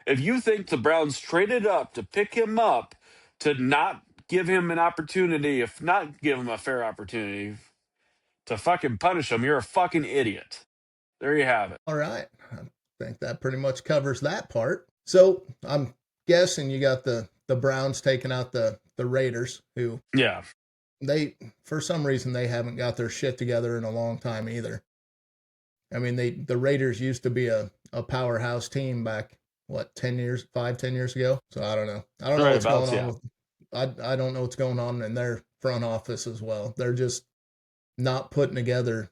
If you think the Browns traded up to pick him up to not give him an opportunity, if not give him a fair opportunity to fucking punish him, you're a fucking idiot. There you have it. All right. I think that pretty much covers that part. So I'm guessing you got the Browns taking out the Raiders, who Yeah. they, for some reason, they haven't got their shit together in a long time either. I mean, the Raiders used to be a powerhouse team back, what, 10 years ago? So I don't know. I don't know Right what's about, going on yeah. with, I don't know what's going on in their front office as well. They're just not putting together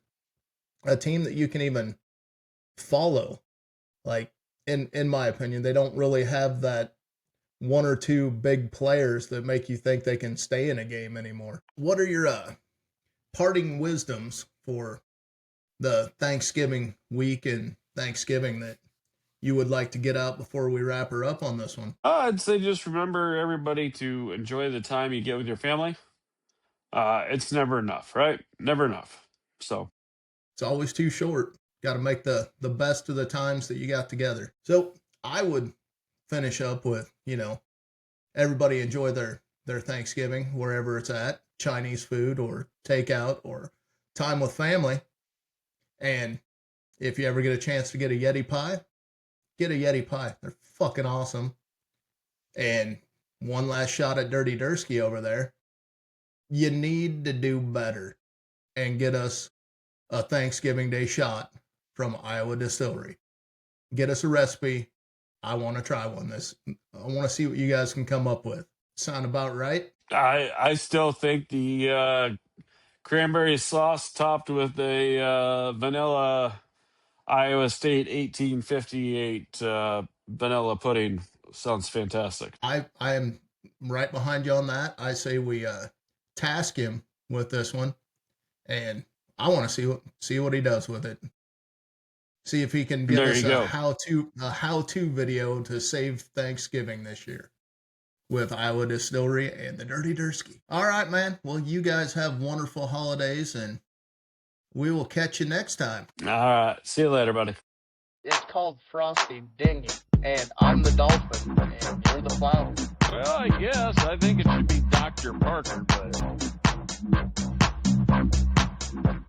a team that you can even follow. Like, in my opinion, they don't really have that one or two big players that make you think they can stay in a game anymore. What are your parting wisdoms for the Thanksgiving week and Thanksgiving that you would like to get out before we wrap her up on this one? I'd say just remember everybody to enjoy the time you get with your family. It's never enough, right? Never enough. So It's always too short. Got to make the best of the times that you got together. So I would finish up with, everybody enjoy their Thanksgiving wherever it's at, Chinese food or takeout or time with family. And if you ever get a chance to get a Yeti pie, get a Yeti pie. They're fucking awesome. And one last shot at Dirty Dursky over there. You need to do better and get us a Thanksgiving Day shot from Iowa Distillery. Get us a recipe. I want to try one. I want to see what you guys can come up with. Sound about right? I still think the cranberry sauce topped with a vanilla Iowa State 1858 vanilla pudding sounds fantastic. I am right behind you on that. I say we task him with this one, and I want to see what he does with it. See if he can give There us you go. a how to video to save Thanksgiving this year with Iowa Distillery and the Dirty Dursky. All right, man. Well, you guys have wonderful holidays, and we will catch you next time. All right. See you later, buddy. It's called Frosty Ding It, and I'm the dolphin, and you're the flounder. Well, I guess I think it should be Dr. Parker, but